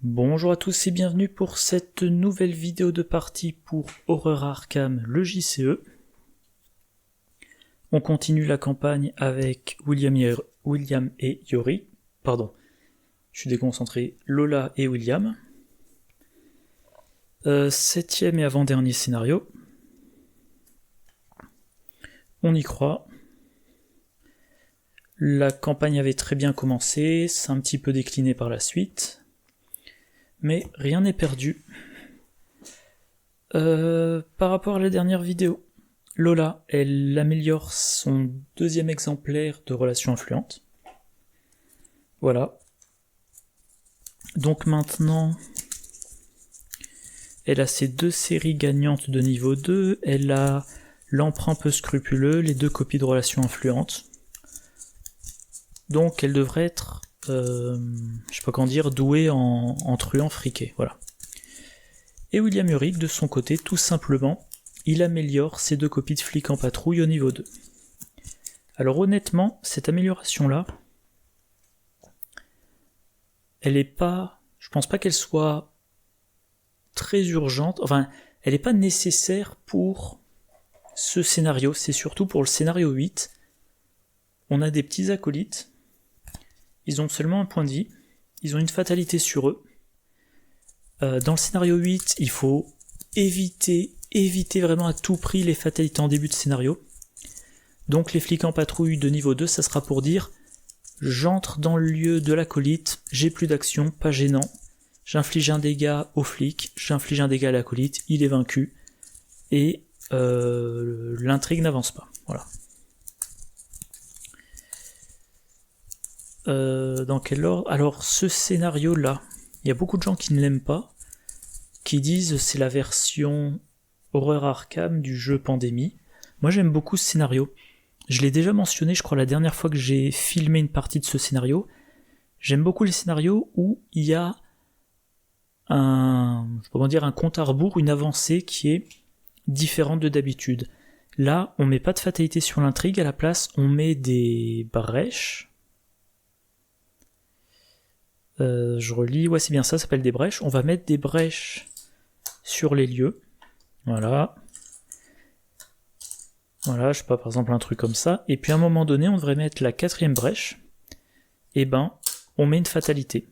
Bonjour à tous et bienvenue pour cette nouvelle vidéo de partie pour Horror Arkham, le JCE. On continue la campagne avec William et Yori. Pardon, je suis déconcentré. Lola et William. 7e et avant-dernier scénario. On y croit. La campagne avait très bien commencé, c'est un petit peu décliné par la suite. Mais rien n'est perdu. Par rapport à la dernière vidéo, Lola, elle améliore son deuxième exemplaire de relation influente. Voilà. Donc maintenant, elle a ses 2 séries gagnantes de niveau 2, elle a l'emprunt peu scrupuleux, les 2 copies de relation influente. Donc elle devrait être, je sais pas comment dire, douée en truand friqué, voilà. Et William Urick, de son côté, tout simplement, il améliore ses 2 copies de flics en patrouille au niveau 2. Alors honnêtement, cette amélioration-là, elle est pas, je pense pas qu'elle soit très urgente, enfin, elle est pas nécessaire pour ce scénario, c'est surtout pour le scénario 8. On a des petits acolytes, ils ont seulement un point de vie, ils ont une fatalité sur eux. Dans le scénario 8, il faut éviter vraiment à tout prix les fatalités en début de scénario. Donc les flics en patrouille de niveau 2, ça sera pour dire j'entre dans le lieu de l'acolyte, j'ai plus d'action, pas gênant, j'inflige un dégât au flic, j'inflige un dégât à l'acolyte, il est vaincu, et l'intrigue n'avance pas. Voilà. Dans quel ordre ? Alors ce scénario-là, il y a beaucoup de gens qui ne l'aiment pas, qui disent c'est la version Horror Arkham du jeu Pandémie. Moi j'aime beaucoup ce scénario. Je l'ai déjà mentionné, je crois, la dernière fois que j'ai filmé une partie de ce scénario. J'aime beaucoup les scénarios où il y a un compte à rebours, une avancée qui est différente de d'habitude. Là, on met pas de fatalité sur l'intrigue, à la place, on met des brèches. Je relis, ouais c'est bien ça s'appelle des brèches. On va mettre des brèches sur les lieux. Voilà. Voilà, je sais pas, par exemple un truc comme ça. Et puis à un moment donné, on devrait mettre la 4e brèche. Et ben, on met une fatalité.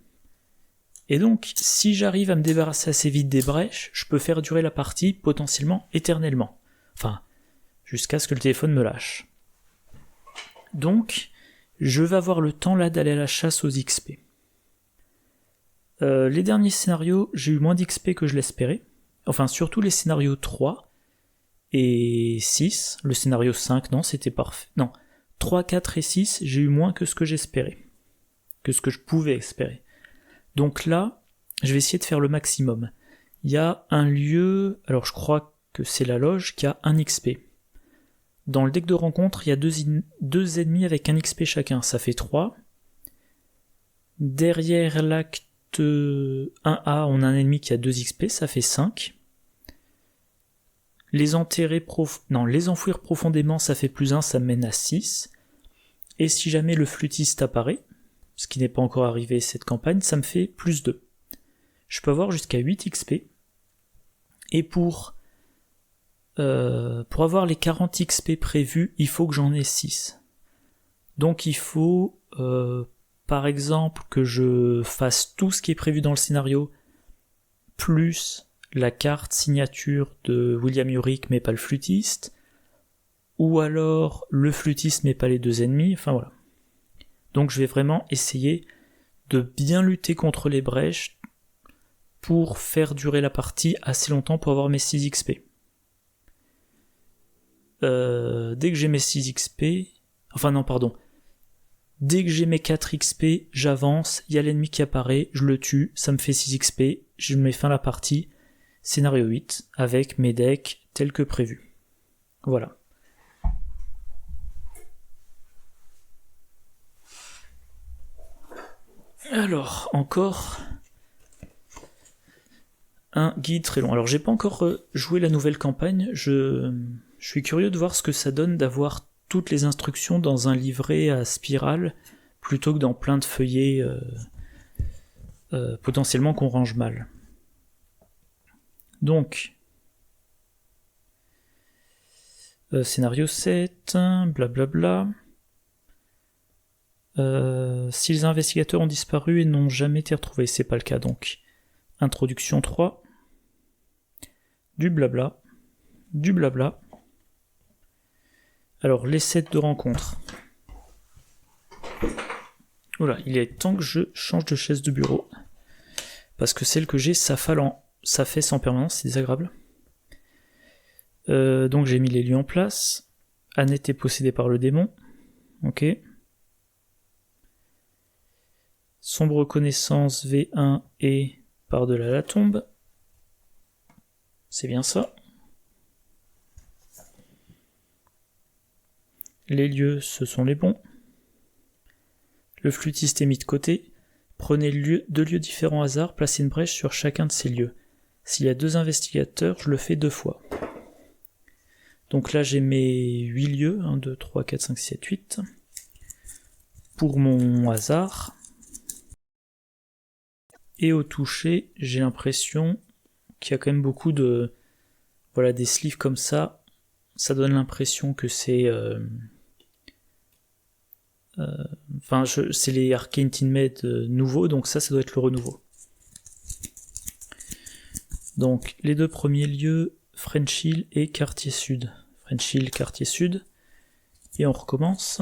Et donc, si j'arrive à me débarrasser assez vite des brèches, je peux faire durer la partie potentiellement éternellement. Enfin, jusqu'à ce que le téléphone me lâche. Donc, je vais avoir le temps là d'aller à la chasse aux XP. Les derniers scénarios, j'ai eu moins d'XP que je l'espérais. Enfin, surtout les scénarios 3 et 6. Le scénario 5, non, c'était parfait. Non, 3, 4 et 6, j'ai eu moins que ce que j'espérais. Que ce que je pouvais espérer. Donc là, je vais essayer de faire le maximum. Il y a un lieu, alors je crois que c'est la loge, qui a 1 XP. Dans le deck de rencontre, il y a 2 ennemis avec 1 XP chacun, ça fait 3. Derrière l'acte 1A, on a un ennemi qui a 2 XP, ça fait 5. Les enfouir profondément, ça fait plus 1, ça mène à 6. Et si jamais le flûtiste apparaît, ce qui n'est pas encore arrivé cette campagne, ça me fait plus 2. Je peux avoir jusqu'à 8 XP. Et pour avoir les 40 XP prévus, il faut que j'en ai 6. Donc il faut, par exemple, que je fasse tout ce qui est prévu dans le scénario, plus la carte signature de William Urick, mais pas le flûtiste, ou alors le flûtiste, mais pas les 2 ennemis, enfin voilà. Donc je vais vraiment essayer de bien lutter contre les brèches pour faire durer la partie assez longtemps pour avoir mes 6 XP. Dès que j'ai mes 6 XP... Enfin non, pardon. Dès que j'ai mes 4 XP, j'avance, il y a l'ennemi qui apparaît, je le tue, ça me fait 6 XP, je mets fin à la partie, scénario 8, avec mes decks tels que prévu. Voilà. Alors, encore un guide très long. Alors, j'ai pas encore joué la nouvelle campagne, je suis curieux de voir ce que ça donne d'avoir toutes les instructions dans un livret à spirale, plutôt que dans plein de feuillets potentiellement qu'on range mal. Donc, scénario 7, blablabla. Si les investigateurs ont disparu et n'ont jamais été retrouvés, c'est pas le cas donc. Introduction 3. Du blabla. Du blabla. Alors, les sets de rencontre. Voilà, il est temps que je change de chaise de bureau. Parce que celle que j'ai s'affaisse en permanence, c'est désagréable. Donc j'ai mis les lieux en place. Annette est possédée par le démon. Ok. Sombre connaissance V1 et par-delà la tombe. C'est bien ça. Les lieux, ce sont les bons. Le flûtiste est mis de côté. Prenez deux lieux différents au hasard, placez une brèche sur chacun de ces lieux. S'il y a 2 investigateurs, je le fais 2 fois. Donc là, j'ai mes 8 lieux. 1, 2, 3, 4, 5, 6, 7, 8. Pour mon hasard. Et au toucher, j'ai l'impression qu'il y a quand même beaucoup de... Voilà, des sleeves comme ça. Ça donne l'impression que c'est... c'est les Arcane Teammate nouveaux, donc ça doit être le renouveau. Donc, les 2 premiers lieux, French Hill et Quartier Sud. French Hill, Quartier Sud. Et on recommence.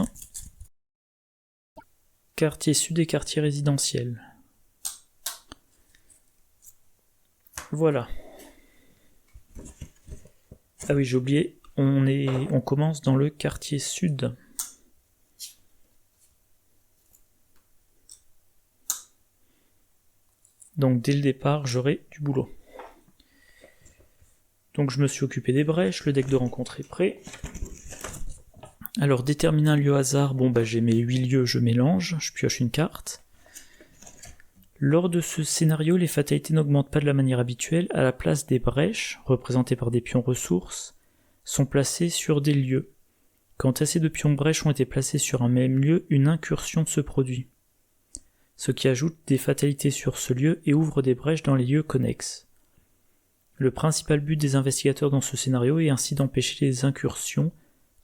Quartier Sud et quartier résidentiel. Voilà. Ah oui, j'ai oublié, on commence dans le quartier Sud. Donc dès le départ, j'aurai du boulot. Donc je me suis occupé des brèches, le deck de rencontre est prêt. Alors déterminer un lieu hasard, j'ai mes 8 lieux, je mélange, je pioche une carte. Lors de ce scénario, les fatalités n'augmentent pas de la manière habituelle. À la place des brèches, représentées par des pions ressources, sont placées sur des lieux. Quand assez de pions brèches ont été placés sur un même lieu, une incursion se produit, ce qui ajoute des fatalités sur ce lieu et ouvre des brèches dans les lieux connexes. Le principal but des investigateurs dans ce scénario est ainsi d'empêcher les incursions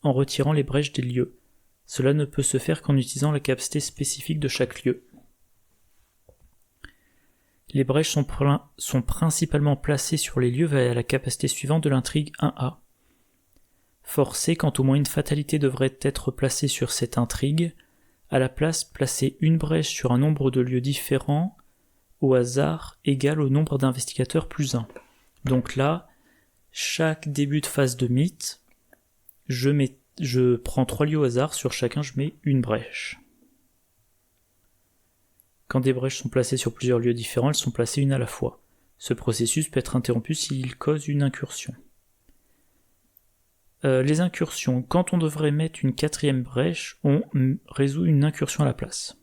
en retirant les brèches des lieux. Cela ne peut se faire qu'en utilisant la capacité spécifique de chaque lieu. Les brèches sont principalement placées sur les lieux via la capacité suivante de l'intrigue 1A. Forcé quand au moins une fatalité devrait être placée sur cette intrigue, à la place, placez une brèche sur un nombre de lieux différents au hasard égal au nombre d'investigateurs plus 1. Donc là, chaque début de phase de mythe, je prends 3 lieux au hasard, sur chacun je mets une brèche. Quand des brèches sont placées sur plusieurs lieux différents, elles sont placées une à la fois. Ce processus peut être interrompu s'il cause une incursion. Les incursions, quand on devrait mettre une 4e brèche, on résout une incursion à la place.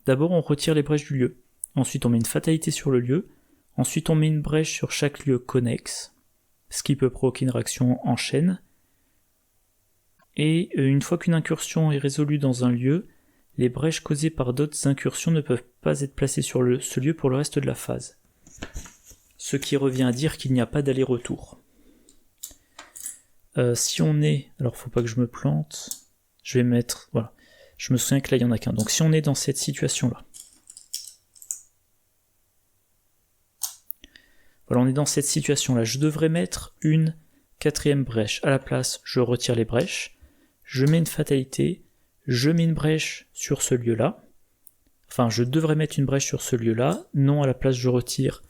D'abord on retire les brèches du lieu, ensuite on met une fatalité sur le lieu, ensuite on met une brèche sur chaque lieu connexe, ce qui peut provoquer une réaction en chaîne, et une fois qu'une incursion est résolue dans un lieu, les brèches causées par d'autres incursions ne peuvent pas être placées sur ce lieu pour le reste de la phase. Ce qui revient à dire qu'il n'y a pas d'aller-retour. Si on est... Alors faut pas que je me plante. Je vais mettre... Voilà. Je me souviens que là il n'y en a qu'un. Donc si on est dans cette situation-là. Voilà, on est dans cette situation-là. Je devrais mettre une 4e brèche. À la place, je retire les brèches. Je mets une fatalité. Je mets une brèche sur ce lieu-là. Enfin, je devrais mettre une brèche sur ce lieu-là. Non, à la place, je retire.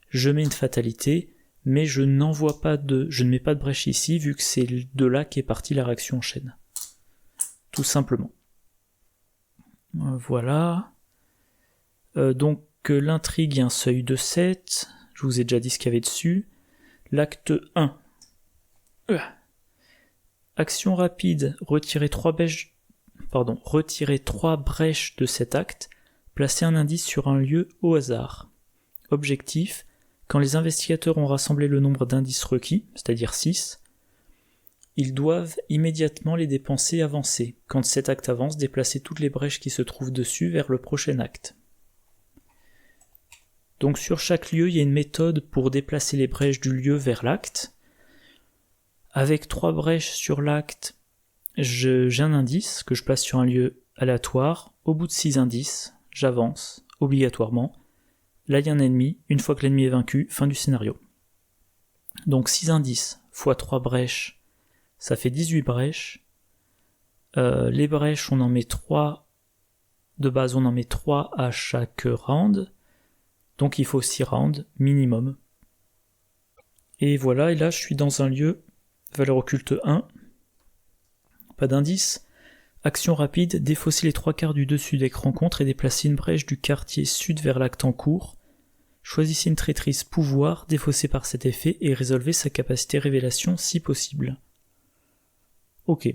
Je mets une fatalité. Mais je ne mets pas de brèche ici, vu que c'est de là qu'est partie la réaction en chaîne. Tout simplement. Voilà. Donc l'intrigue, il y a un seuil de 7. Je vous ai déjà dit ce qu'il y avait dessus. L'acte 1. Action rapide, retirez 3 brèches de cet acte. Placez un indice sur un lieu au hasard. Objectif. Quand les investigateurs ont rassemblé le nombre d'indices requis, c'est-à-dire 6, ils doivent immédiatement les dépenser et avancer. Quand cet acte avance, déplacez toutes les brèches qui se trouvent dessus vers le prochain acte. Donc sur chaque lieu, il y a une méthode pour déplacer les brèches du lieu vers l'acte. Avec 3 brèches sur l'acte, j'ai un indice que je place sur un lieu aléatoire. Au bout de 6 indices, j'avance obligatoirement. Là, il y a un ennemi. Une fois que l'ennemi est vaincu, fin du scénario. Donc 6 indices fois 3 brèches, ça fait 18 brèches. Les brèches, on en met 3 de base, on en met 3 à chaque round. Donc il faut 6 rounds minimum. Et voilà, et là je suis dans un lieu, valeur occulte 1, pas d'indice. Action rapide, défausser les 3/4 du dessus deck rencontre et déplacer une brèche du quartier sud vers l'acte en cours. Choisissez une traîtrise pouvoir, défaussée par cet effet, et résolvez sa capacité révélation si possible. Ok.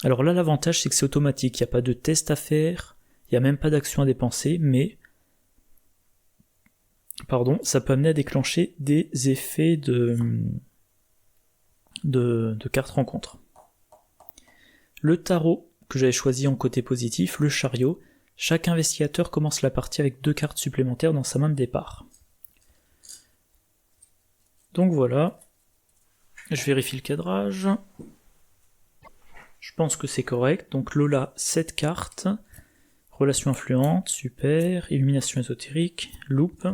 Alors là, l'avantage, c'est que c'est automatique. Il n'y a pas de test à faire, il n'y a même pas d'action à dépenser, mais ça peut amener à déclencher des effets de cartes rencontre. Le tarot, que j'avais choisi en côté positif, le chariot, chaque investigateur commence la partie avec 2 cartes supplémentaires dans sa main de départ. Donc voilà, je vérifie le cadrage. Je pense que c'est correct. Donc Lola, 7 cartes. Relation influente, super. Illumination ésotérique, loupe.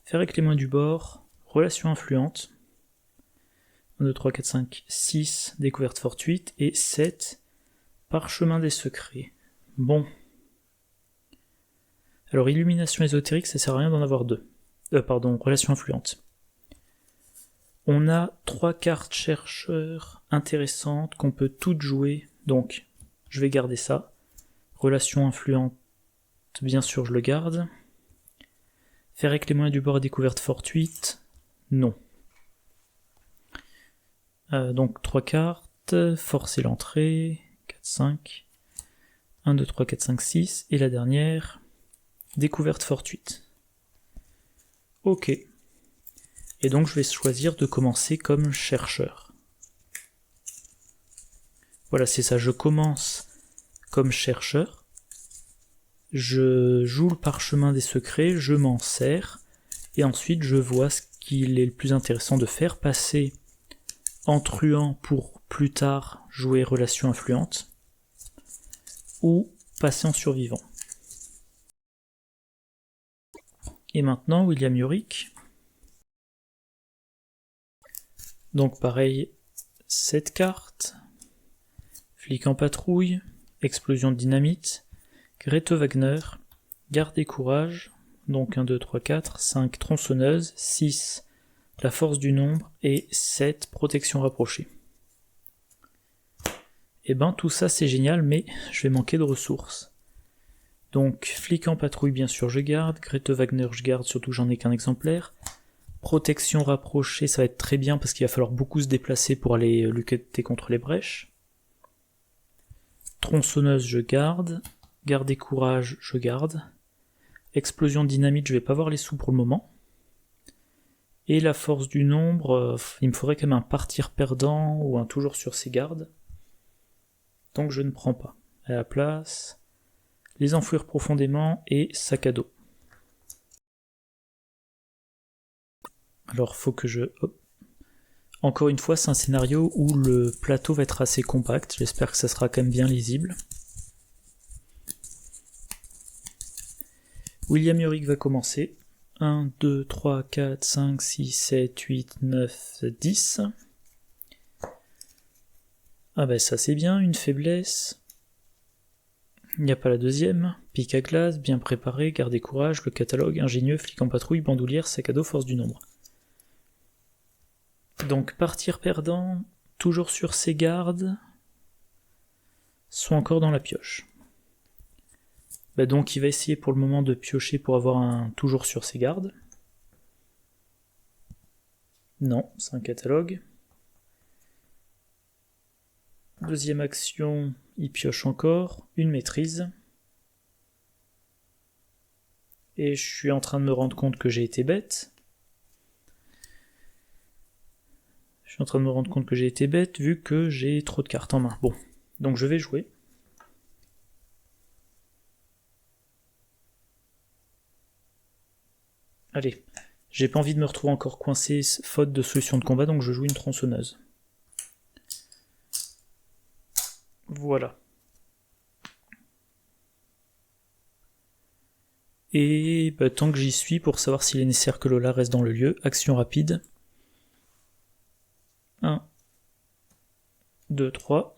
Faire avec les mains du bord, relation influente. 1, 2, 3, 4, 5, 6, découverte fortuite. Et 7, parchemin des secrets. Bon. Alors illumination ésotérique, ça sert à rien d'en avoir 2. Relation influente. On a 3 cartes chercheurs intéressantes qu'on peut toutes jouer, donc je vais garder ça. Relation influente, bien sûr je le garde. Faire avec les moyens du bord et découverte fortuite, non. Donc 3 cartes, forcer l'entrée, 4, 5, 1, 2, 3, 4, 5, 6, et la dernière, découverte fortuite. Ok. Et donc je vais choisir de commencer comme chercheur. Voilà, c'est ça, je commence comme chercheur. Je joue le parchemin des secrets, je m'en sers, et ensuite je vois ce qu'il est le plus intéressant de faire, passer en truand pour plus tard jouer relation influente, ou passer en survivant. Et maintenant, William Yorick. Donc pareil, 7 cartes, flic en patrouille, explosion de dynamite, Grete Wagner, garde et courage, donc 1, 2, 3, 4, 5 tronçonneuses, 6 la force du nombre et 7 protection rapprochée. Et ben tout ça c'est génial, mais je vais manquer de ressources. Donc flic en patrouille bien sûr je garde, Grete Wagner je garde, surtout j'en ai qu'un exemplaire. Protection rapprochée, ça va être très bien parce qu'il va falloir beaucoup se déplacer pour aller lutter contre les brèches. Tronçonneuse, je garde. Garde et courage, je garde. Explosion de dynamite, je vais pas voir les sous pour le moment. Et la force du nombre, il me faudrait quand même un partir perdant ou un toujours sur ses gardes. Donc je ne prends pas. À la place, les enfouir profondément et sac à dos. Alors faut que je... Hop. Encore une fois, c'est un scénario où le plateau va être assez compact. J'espère que ça sera quand même bien lisible. William Yorick va commencer. 1, 2, 3, 4, 5, 6, 7, 8, 9, 10. Ah ben ça c'est bien, une faiblesse. Il n'y a pas la deuxième. Pique à glace, bien préparé, garder courage, le catalogue, ingénieux, flic en patrouille, bandoulière, sac à dos, force du nombre. Donc partir perdant, toujours sur ses gardes, soit encore dans la pioche. Bah donc il va essayer pour le moment de piocher pour avoir un toujours sur ses gardes. Non, c'est un catalogue. Deuxième action, il pioche encore, une maîtrise. Et je suis en train de me rendre compte que j'ai été bête. Vu que j'ai trop de cartes en main. Bon, donc je vais jouer. Allez, j'ai pas envie de me retrouver encore coincé faute de solution de combat, donc je joue une tronçonneuse. Voilà. Et bah, tant que j'y suis, pour savoir s'il est nécessaire que Lola reste dans le lieu, action rapide. 1, 2, 3.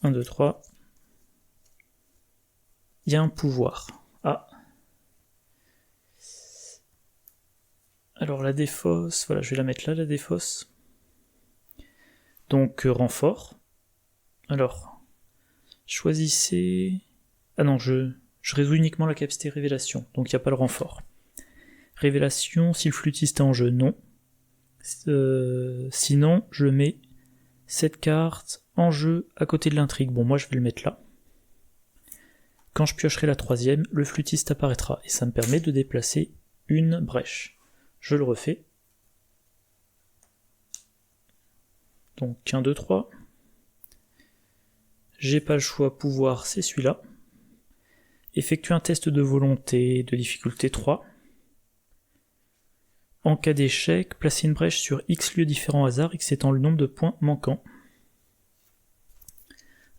1, 2, 3. Il y a un pouvoir. Ah. Alors la défausse, voilà, je vais la mettre là, la défausse. Donc renfort. Alors, choisissez... Ah non, je résous uniquement la capacité révélation, donc il n'y a pas le renfort. Révélation, si le flûtiste est en jeu, non. Sinon, je mets cette carte en jeu à côté de l'intrigue. Bon, moi je vais le mettre là. Quand je piocherai la troisième, le flûtiste apparaîtra, et ça me permet de déplacer une brèche. Je le refais. Donc 1, 2, 3. J'ai pas le choix, pouvoir, c'est celui-là. Effectuer un test de volonté de difficulté 3. En cas d'échec, placer une brèche sur X lieux différents au hasard, X étant le nombre de points manquants.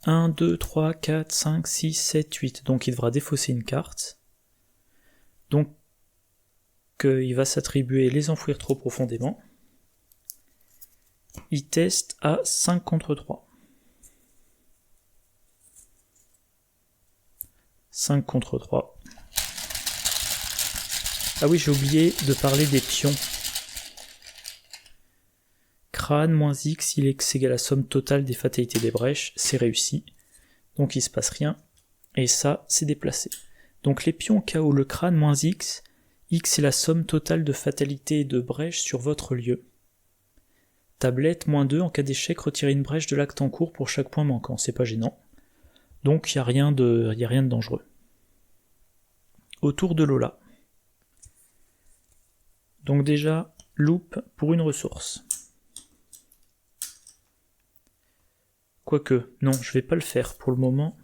1, 2, 3, 4, 5, 6, 7, 8. Donc il devra défausser une carte. Donc il va s'attribuer les enfouir trop profondément. Il teste à 5 contre 3. 5 contre 3. Ah oui, j'ai oublié de parler des pions. Crâne moins X, il est égal à la somme totale des fatalités des brèches, c'est réussi. Donc il se passe rien. Et ça, c'est déplacé. Donc les pions KO, le crâne moins X, X est la somme totale de fatalités et de brèches sur votre lieu. Tablette moins 2, en cas d'échec, retirez une brèche de l'acte en cours pour chaque point manquant, c'est pas gênant. Donc il n'y a rien de dangereux. Autour de Lola. Donc déjà, loop pour une ressource. Quoique, non, je vais pas le faire pour le moment.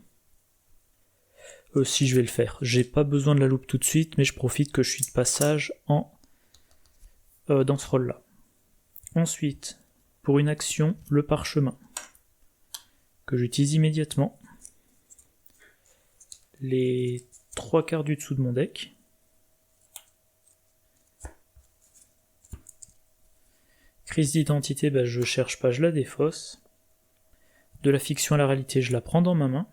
Si, je vais le faire. J'ai pas besoin de la loupe tout de suite, mais je profite que je suis de passage dans ce rôle-là. Ensuite, pour une action, le parchemin, que j'utilise immédiatement. Les 3/4 du dessous de mon deck. Crise d'identité, bah, je cherche pas, je la défausse. De la fiction à la réalité, je la prends dans ma main.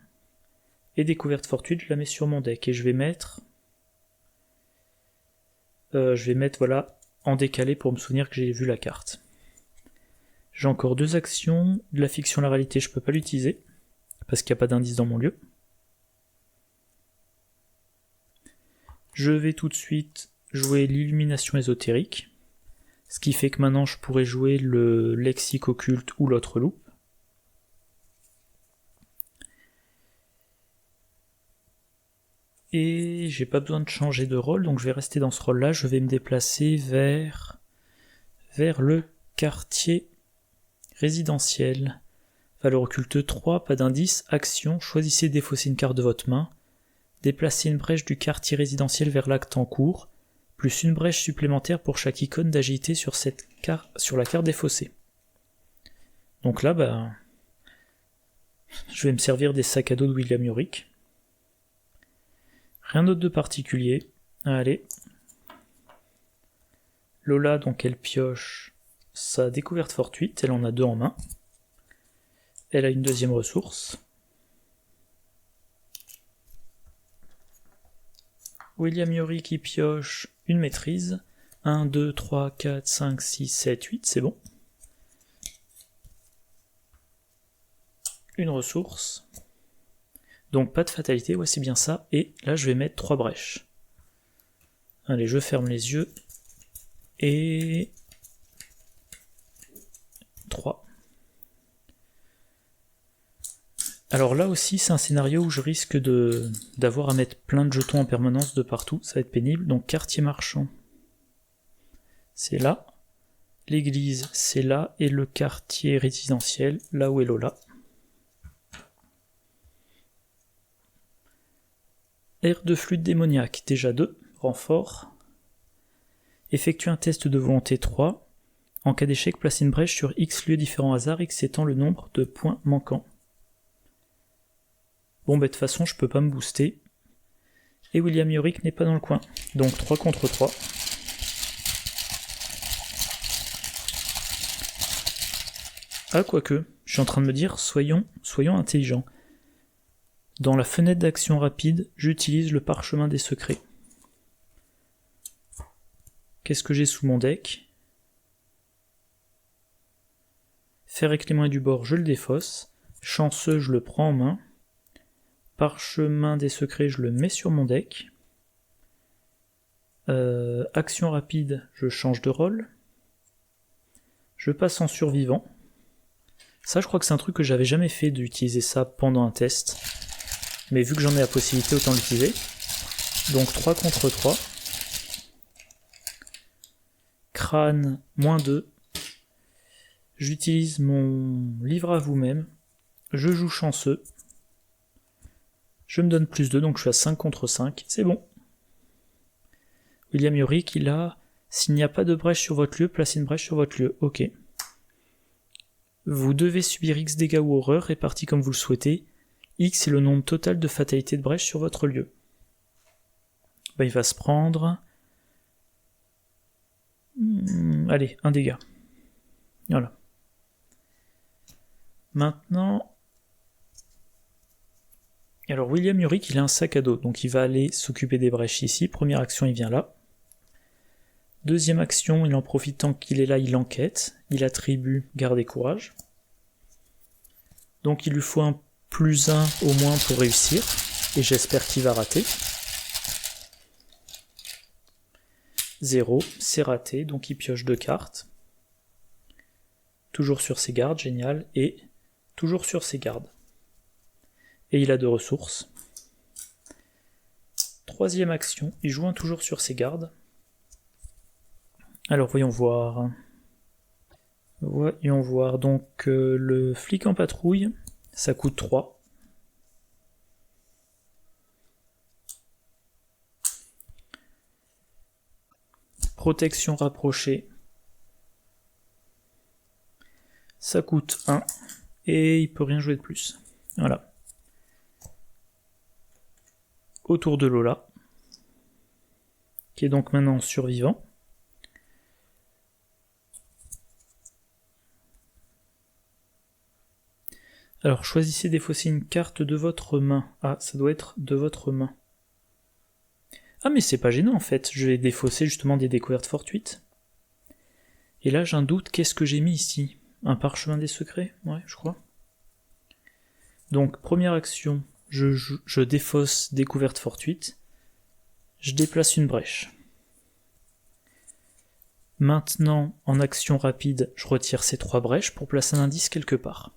Et découverte fortuite, je la mets sur mon deck. Et je vais mettre... voilà, en décalé pour me souvenir que j'ai vu la carte. J'ai encore 2 actions. De la fiction à la réalité, je peux pas l'utiliser. Parce qu'il n'y a pas d'indice dans mon lieu. Je vais tout de suite jouer l'illumination ésotérique. Ce qui fait que maintenant je pourrais jouer le lexique occulte ou l'autre loupe. Et j'ai pas besoin de changer de rôle, donc je vais rester dans ce rôle-là. Je vais me déplacer vers le quartier résidentiel. Valeur occulte 3, pas d'indice, action, choisissez de défausser une carte de votre main. Déplacez une brèche du quartier résidentiel vers l'acte en cours, plus une brèche supplémentaire pour chaque icône d'agilité sur la carte défaussée. Donc là, bah, je vais me servir des sacs à dos de William Yorick. Rien d'autre de particulier. Allez. Lola, donc elle pioche sa découverte fortuite, elle en a 2 en main. Elle a une deuxième ressource. William Yorick qui pioche une maîtrise. 1, 2, 3, 4, 5, 6, 7, 8, c'est bon. Une ressource. Donc pas de fatalité, ouais c'est bien ça. Et là je vais mettre 3 brèches. Allez, je ferme les yeux. Et... 3. Alors là aussi c'est un scénario où je risque d'avoir à mettre plein de jetons en permanence de partout, ça va être pénible. Donc quartier marchand, c'est là. L'église, c'est là. Et le quartier résidentiel, là où est Lola. Air de flûte démoniaque, déjà 2. renfort. Effectue un test de volonté 3. En cas d'échec, place une brèche sur X lieux différents hasards, X étant le nombre de points manquants. Bon bah de toute façon je peux pas me booster. Et William Yorick n'est pas dans le coin. Donc 3 contre 3. Ah quoique, je suis en train de me dire, soyons intelligents. Dans la fenêtre d'action rapide, j'utilise le parchemin des secrets. Qu'est-ce que j'ai sous mon deck? Fer éclément et du bord, je le défausse. Chanceux, je le prends en main. Parchemin des secrets, je le mets sur mon deck. Action rapide, je change de rôle. Je passe en survivant. Ça, je crois que c'est un truc que j'avais jamais fait d'utiliser ça pendant un test. Mais vu que j'en ai la possibilité, autant l'utiliser. Donc 3 contre 3. Crâne, moins 2. J'utilise mon livre à vous-même. Je joue chanceux. Je me donne plus 2, donc je suis à 5 contre 5. C'est bon. William Yorick, il a... S'il n'y a pas de brèche sur votre lieu, placez une brèche sur votre lieu. Ok. Vous devez subir X dégâts ou horreurs répartis comme vous le souhaitez. X est le nombre total de fatalités de brèche sur votre lieu. Bah, il va se prendre... Allez, un dégât. Voilà. Maintenant... Alors William Yorick, il a un sac à dos, donc il va aller s'occuper des brèches ici. Première action, il vient là. Deuxième action, il en profite tant qu'il est là, il enquête. Il attribue garde et courage. Donc il lui faut un +1 au moins pour réussir. Et j'espère qu'il va rater. 0, c'est raté, donc il pioche 2 cartes. Toujours sur ses gardes, génial. Et toujours sur ses gardes. Et il a 2 ressources. Troisième action, il joue un toujours sur ses gardes. Alors voyons voir. Voyons voir. Donc le flic en patrouille, ça coûte 3. Protection rapprochée, ça coûte 1. Et il peut rien jouer de plus. Voilà. Autour de Lola, qui est donc maintenant survivant. Alors choisissez défausser une carte de votre main. Ah, ça doit être de votre main. Ah mais c'est pas gênant en fait, je vais défausser justement des découvertes fortuites. Et là j'ai un doute, qu'est-ce que j'ai mis ici? Un parchemin des secrets? Ouais, je crois. Donc première action, je défausse découverte fortuite. Je déplace une brèche. Maintenant, en action rapide, je retire ces 3 brèches pour placer un indice quelque part.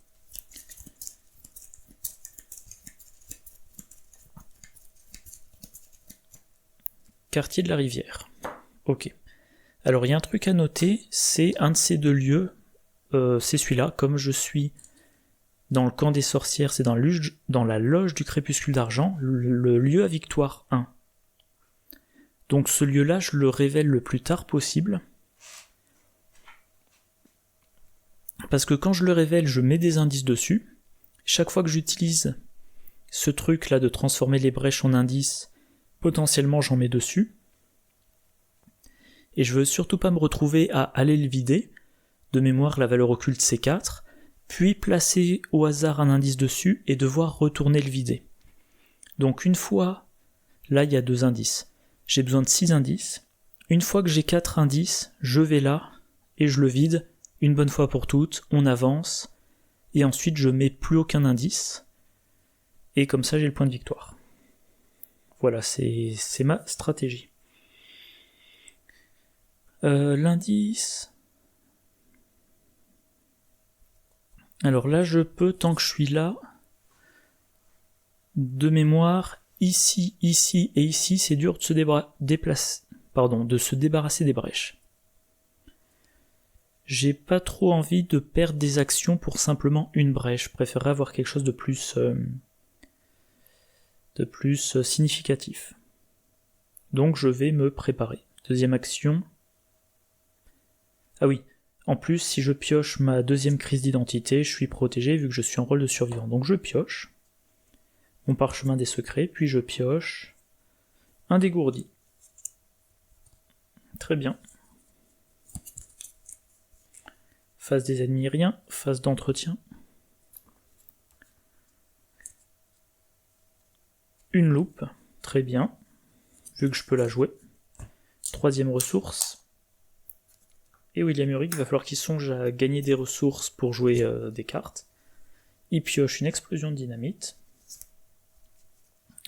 Quartier de la rivière. Ok. Alors il y a un truc à noter, c'est un de ces 2 lieux, c'est celui-là, comme je suis dans le camp des sorcières, c'est dans la loge du crépuscule d'argent, le lieu à victoire 1. Donc ce lieu-là, je le révèle le plus tard possible. Parce que quand je le révèle, je mets des indices dessus. Chaque fois que j'utilise ce truc-là de transformer les brèches en indices, potentiellement j'en mets dessus. Et je veux surtout pas me retrouver à aller le vider. De mémoire, la valeur occulte c'est 4. Puis placer au hasard un indice dessus et devoir retourner le vider. Donc une fois, là il y a 2 indices. J'ai besoin de 6 indices. Une fois que j'ai 4 indices, je vais là et je le vide. Une bonne fois pour toutes, on avance. Et ensuite je mets plus aucun indice. Et comme ça j'ai le point de victoire. Voilà, c'est ma stratégie. L'indice... Alors là, je peux, tant que je suis là, de mémoire, ici, ici et ici, c'est dur de se débarrasser des brèches. J'ai pas trop envie de perdre des actions pour simplement une brèche. Je préférerais avoir quelque chose de plus significatif. Donc je vais me préparer. Deuxième action. Ah oui, en plus, si je pioche ma deuxième crise d'identité, je suis protégé vu que je suis en rôle de survivant. Donc je pioche mon parchemin des secrets, puis je pioche un dégourdi. Très bien. Phase des ennemis, rien. Phase d'entretien. Une loupe, très bien, vu que je peux la jouer. Troisième ressource. Et William Yorick, il va falloir qu'il songe à gagner des ressources pour jouer des cartes. Il pioche une explosion de dynamite.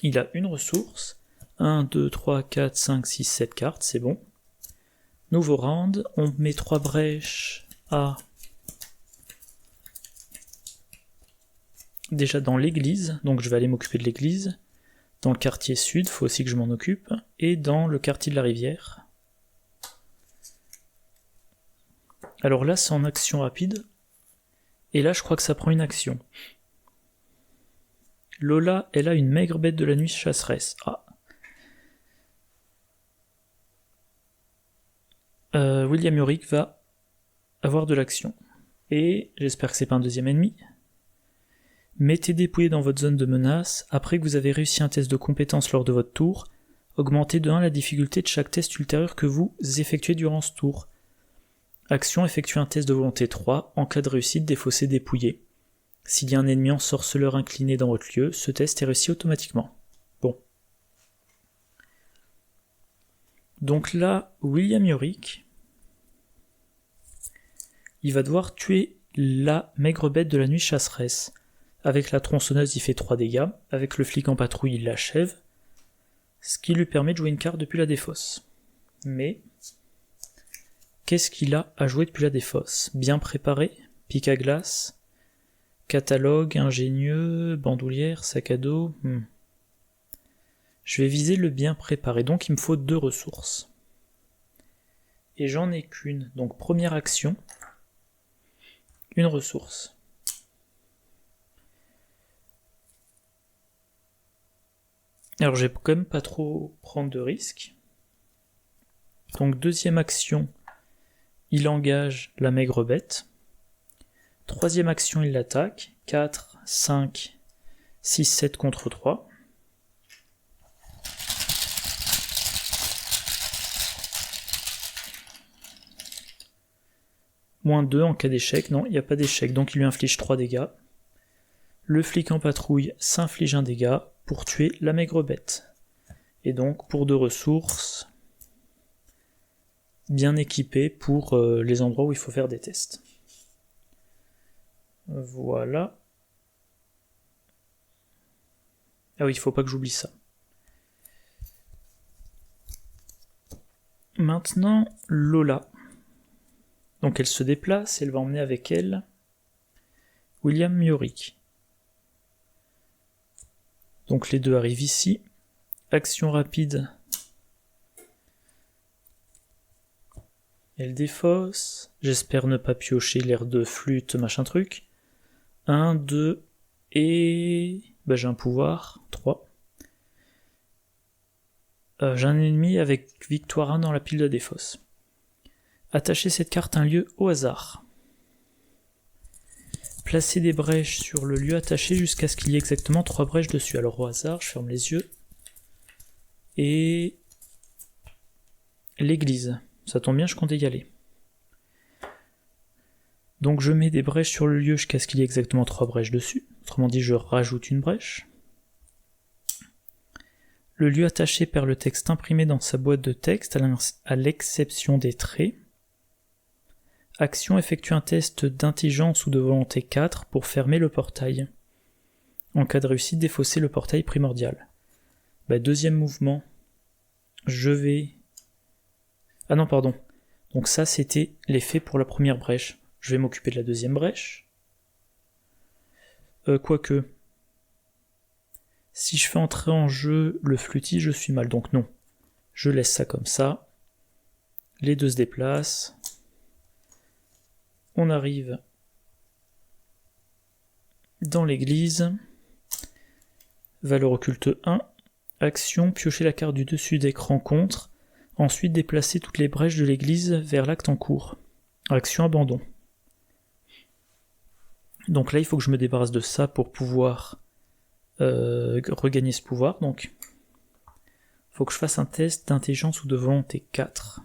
Il a une ressource. 1, 2, 3, 4, 5, 6, 7 cartes, c'est bon. Nouveau round, on met 3 brèches à... Déjà dans l'église, donc je vais aller m'occuper de l'église. Dans le quartier sud, faut aussi que je m'en occupe. Et dans le quartier de la rivière. Alors là, c'est en action rapide. Et là, je crois que ça prend une action. Lola, elle a une maigre bête de la nuit chasseresse. Ah. William Yorick va avoir de l'action. Et j'espère que c'est pas un deuxième ennemi. Mettez dépouillé dans votre zone de menace. Après que vous avez réussi un test de compétence lors de votre tour, augmentez de 1 la difficulté de chaque test ultérieur que vous effectuez durant ce tour. Action, effectuez un test de volonté 3. En cas de réussite, défaussez dépouillé. S'il y a un ennemi ensorceleur incliné dans votre lieu, ce test est réussi automatiquement. Bon. Donc là, William Yorick, il va devoir tuer la maigre bête de la nuit chasseresse. Avec la tronçonneuse, il fait 3 dégâts. Avec le flic en patrouille, il l'achève. Ce qui lui permet de jouer une carte depuis la défausse. Mais, qu'est-ce qu'il a à jouer depuis la défausse? Bien préparé, pic à glace, catalogue, ingénieux, bandoulière, sac à dos. Je vais viser le bien préparé, donc il me faut 2 ressources. Et j'en ai qu'une, donc première action, une ressource. Alors j'ai quand même pas trop prendre de risques. Donc deuxième action, il engage la maigre bête. Troisième action, il l'attaque. 4, 5, 6, 7 contre 3. Moins 2 en cas d'échec. Non, il n'y a pas d'échec, donc il lui inflige 3 dégâts. Le flic en patrouille s'inflige un dégât pour tuer la maigre bête. Et donc, pour 2 ressources, bien équipé pour les endroits où il faut faire des tests. Voilà. Ah oui, il faut pas que j'oublie ça. Maintenant, Lola. Donc elle se déplace, elle va emmener avec elle William Yorick. Donc les deux arrivent ici. Action rapide. Elle défausse. J'espère ne pas piocher l'air de flûte, machin truc. 1, 2, et... j'ai un pouvoir. 3. J'ai un ennemi avec victoire 1 dans la pile de défausse. Attachez cette carte à un lieu au hasard. Placez des brèches sur le lieu attaché jusqu'à ce qu'il y ait exactement 3 brèches dessus. Alors au hasard, je ferme les yeux. Et... l'église. Ça tombe bien, je comptais y aller. Donc je mets des brèches sur le lieu jusqu'à ce qu'il y ait exactement 3 brèches dessus. Autrement dit, je rajoute une brèche. Le lieu attaché perd le texte imprimé dans sa boîte de texte, à l'exception des traits. Action, effectue un test d'intelligence ou de volonté 4 pour fermer le portail. En cas de réussite, défausser le portail primordial. Deuxième mouvement, je vais... Ah non, pardon. Donc ça, c'était l'effet pour la première brèche. Je vais m'occuper de la deuxième brèche. Quoique... si je fais entrer en jeu le flûtis, je suis mal. Donc non. Je laisse ça comme ça. Les deux se déplacent. On arrive dans l'église. Valeur occulte 1. Action, piocher la carte du dessus d'écran contre. Ensuite, déplacer toutes les brèches de l'église vers l'acte en cours. Action, abandon. Donc là, il faut que je me débarrasse de ça pour pouvoir regagner ce pouvoir. Donc, il faut que je fasse un test d'intelligence ou de volonté 4.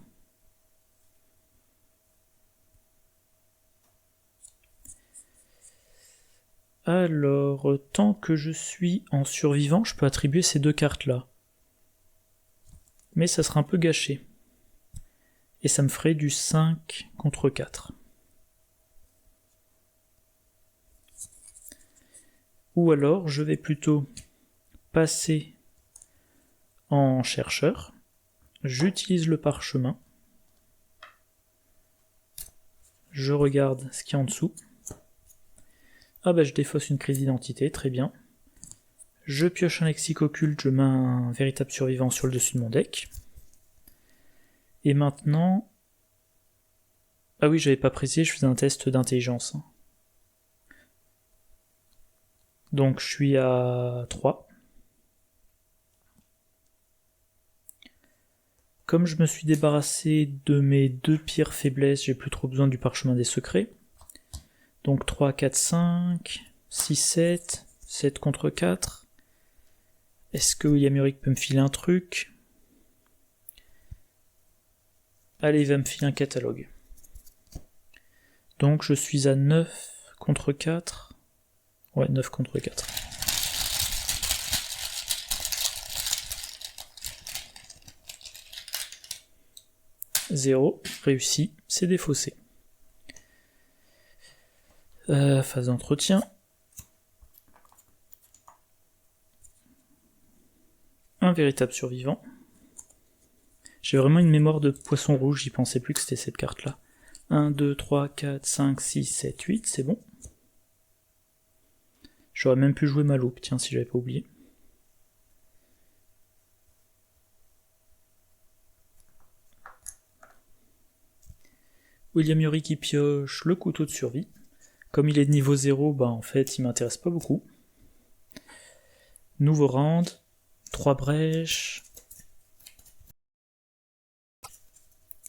Alors, tant que je suis en survivant, je peux attribuer ces deux cartes-là. Mais ça sera un peu gâché. Et ça me ferait du 5 contre 4. Ou alors, je vais plutôt passer en chercheur. J'utilise le parchemin. Je regarde ce qu'il y a en dessous. Ah bah je défausse une crise d'identité, très bien. Je pioche un lexique occulte, je mets un véritable survivant sur le dessus de mon deck. Et maintenant... Ah oui, j'avais pas précisé, je faisais un test d'intelligence. Donc je suis à 3. Comme je me suis débarrassé de mes deux pires faiblesses, j'ai plus trop besoin du parchemin des secrets. Donc 3, 4, 5, 6, 7, 7 contre 4. Est-ce que William Urick peut me filer un truc? Allez, il va me filer un catalogue. Donc je suis à 9 contre 4. Ouais, 9 contre 4. Zéro, réussi, c'est défaussé. Phase d'entretien. Un véritable survivant. J'ai vraiment une mémoire de poisson rouge, j'y pensais plus que c'était cette carte-là. 1, 2, 3, 4, 5, 6, 7, 8, c'est bon. J'aurais même pu jouer ma loupe, tiens, si j'avais pas oublié. William Urick qui pioche le couteau de survie. Comme il est de niveau 0, bah en fait il m'intéresse pas beaucoup. Nouveau round, 3 brèches.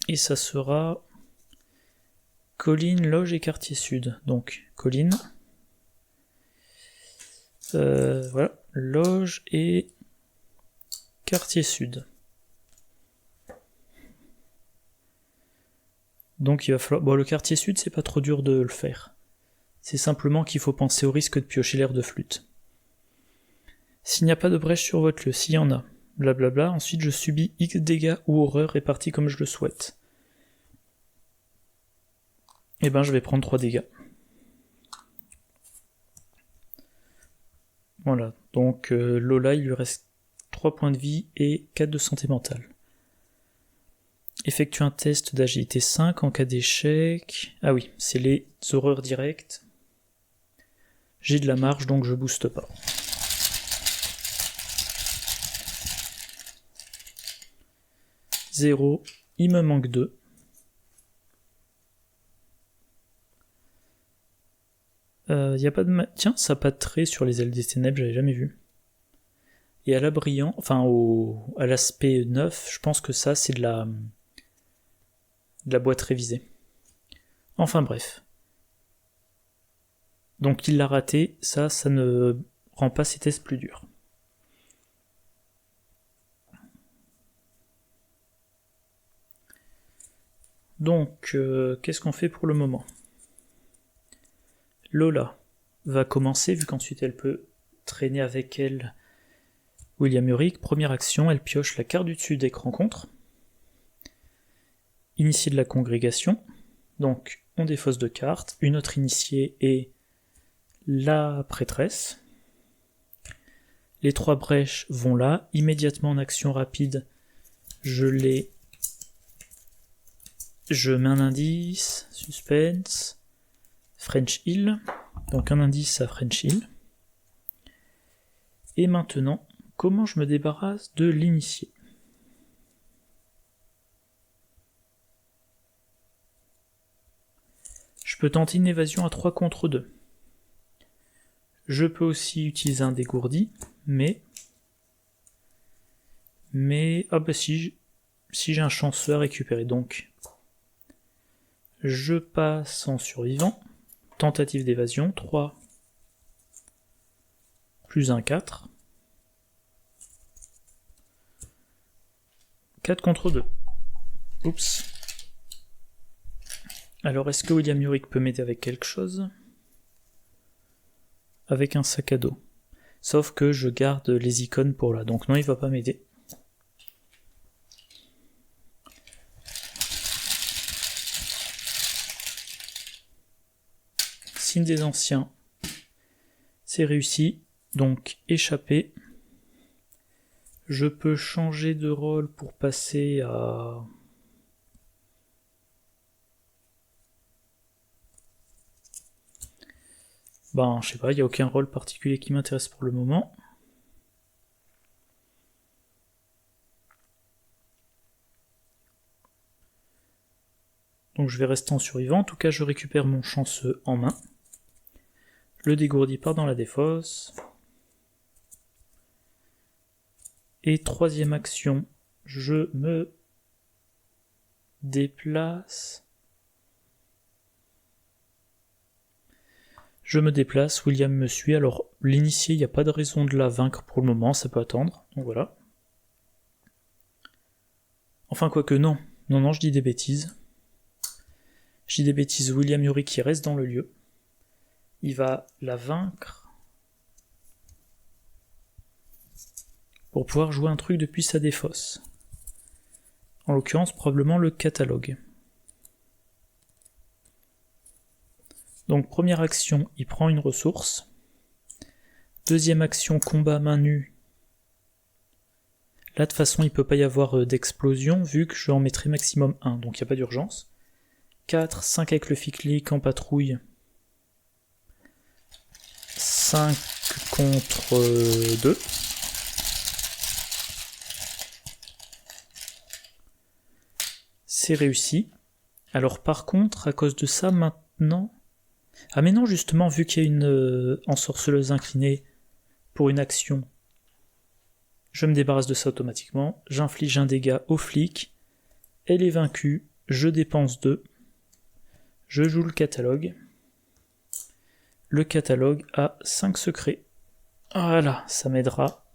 Et ça sera colline, loge et quartier sud. Donc colline. Voilà, loge et quartier sud. Donc il va falloir... Bon, le quartier sud, c'est pas trop dur de le faire. C'est simplement qu'il faut penser au risque de piocher l'air de flûte. S'il n'y a pas de brèche sur votre lieu, s'il y en a, blablabla, ensuite je subis X dégâts ou horreurs répartis comme je le souhaite. Et ben je vais prendre 3 dégâts. Voilà, donc Lola, il lui reste 3 points de vie et 4 de santé mentale. Effectue un test d'agilité 5 en cas d'échec. Ah oui, c'est les horreurs directes. J'ai de la marge, donc je booste pas. Zéro, il me manque 2. Y a pas de... Tiens, ça n'a pas de trait sur les ailes des ténèbres, j'avais jamais vu. Et à la brillant, enfin à l'aspect 9, je pense que ça c'est de la boîte révisée. Enfin bref. Donc il l'a raté, ça ne rend pas ces tests plus durs. Donc, qu'est-ce qu'on fait pour le moment? Lola va commencer, vu qu'ensuite elle peut traîner avec elle William Urick. Première action, elle pioche la carte du dessus d'écran contre. Initié de la congrégation. Donc, on défausse 2 cartes. Une autre initiée est la prêtresse. Les 3 brèches vont là. Immédiatement en action rapide, je mets un indice, suspense, French Hill, donc un indice à French Hill. Et maintenant, comment je me débarrasse de l'initié? Je peux tenter une évasion à 3 contre 2. Je peux aussi utiliser un dégourdi, mais Mais, ah bah si j'ai un chanceux à récupérer, donc je passe en survivant. Tentative d'évasion, 3 plus 1, 4. 4 contre 2. Oups. Alors, est-ce que William Yorick peut m'aider avec quelque chose? Avec un sac à dos. Sauf que je garde les icônes pour là, donc non, il va pas m'aider. Signe des anciens. C'est réussi, donc échappé. Je peux changer de rôle pour passer à... Ben, je sais pas, il n'y a aucun rôle particulier qui m'intéresse pour le moment. Donc je vais rester en survivant. En tout cas, je récupère mon chanceux en main. Le dégourdi part dans la défausse. Et troisième action, je me déplace. William me suit. Alors, l'initié, il n'y a pas de raison de la vaincre pour le moment, ça peut attendre. Donc voilà. Enfin, quoique non. Non, je dis des bêtises. William Yorick qui reste dans le lieu. Il va la vaincre pour pouvoir jouer un truc depuis sa défausse. En l'occurrence, probablement le catalogue. Donc première action, il prend une ressource. Deuxième action, combat main nue. Là de toute façon il ne peut pas y avoir d'explosion vu que je en mettrai maximum 1, donc il n'y a pas d'urgence. 4, 5 avec le flic en patrouille. 5 contre 2. C'est réussi. Alors par contre, à cause de ça, maintenant... Ah mais non, justement, vu qu'il y a une ensorceleuse inclinée pour une action, je me débarrasse de ça automatiquement. J'inflige un dégât au flic. Elle est vaincue. Je dépense 2. Je joue le catalogue. Le catalogue a 5 secrets. Voilà, ça m'aidera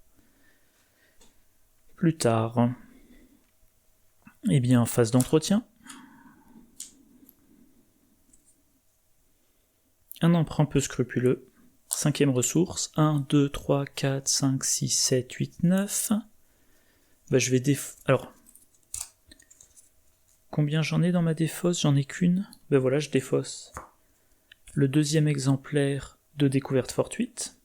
plus tard. Eh bien, phase d'entretien. Un emprunt peu scrupuleux. Cinquième ressource. 1, 2, 3, 4, 5, 6, 7, 8, 9. Bah, je vais Alors, combien j'en ai dans ma défausse? J'en ai qu'une. Ben voilà, je défausse le deuxième exemplaire de découverte fortuite.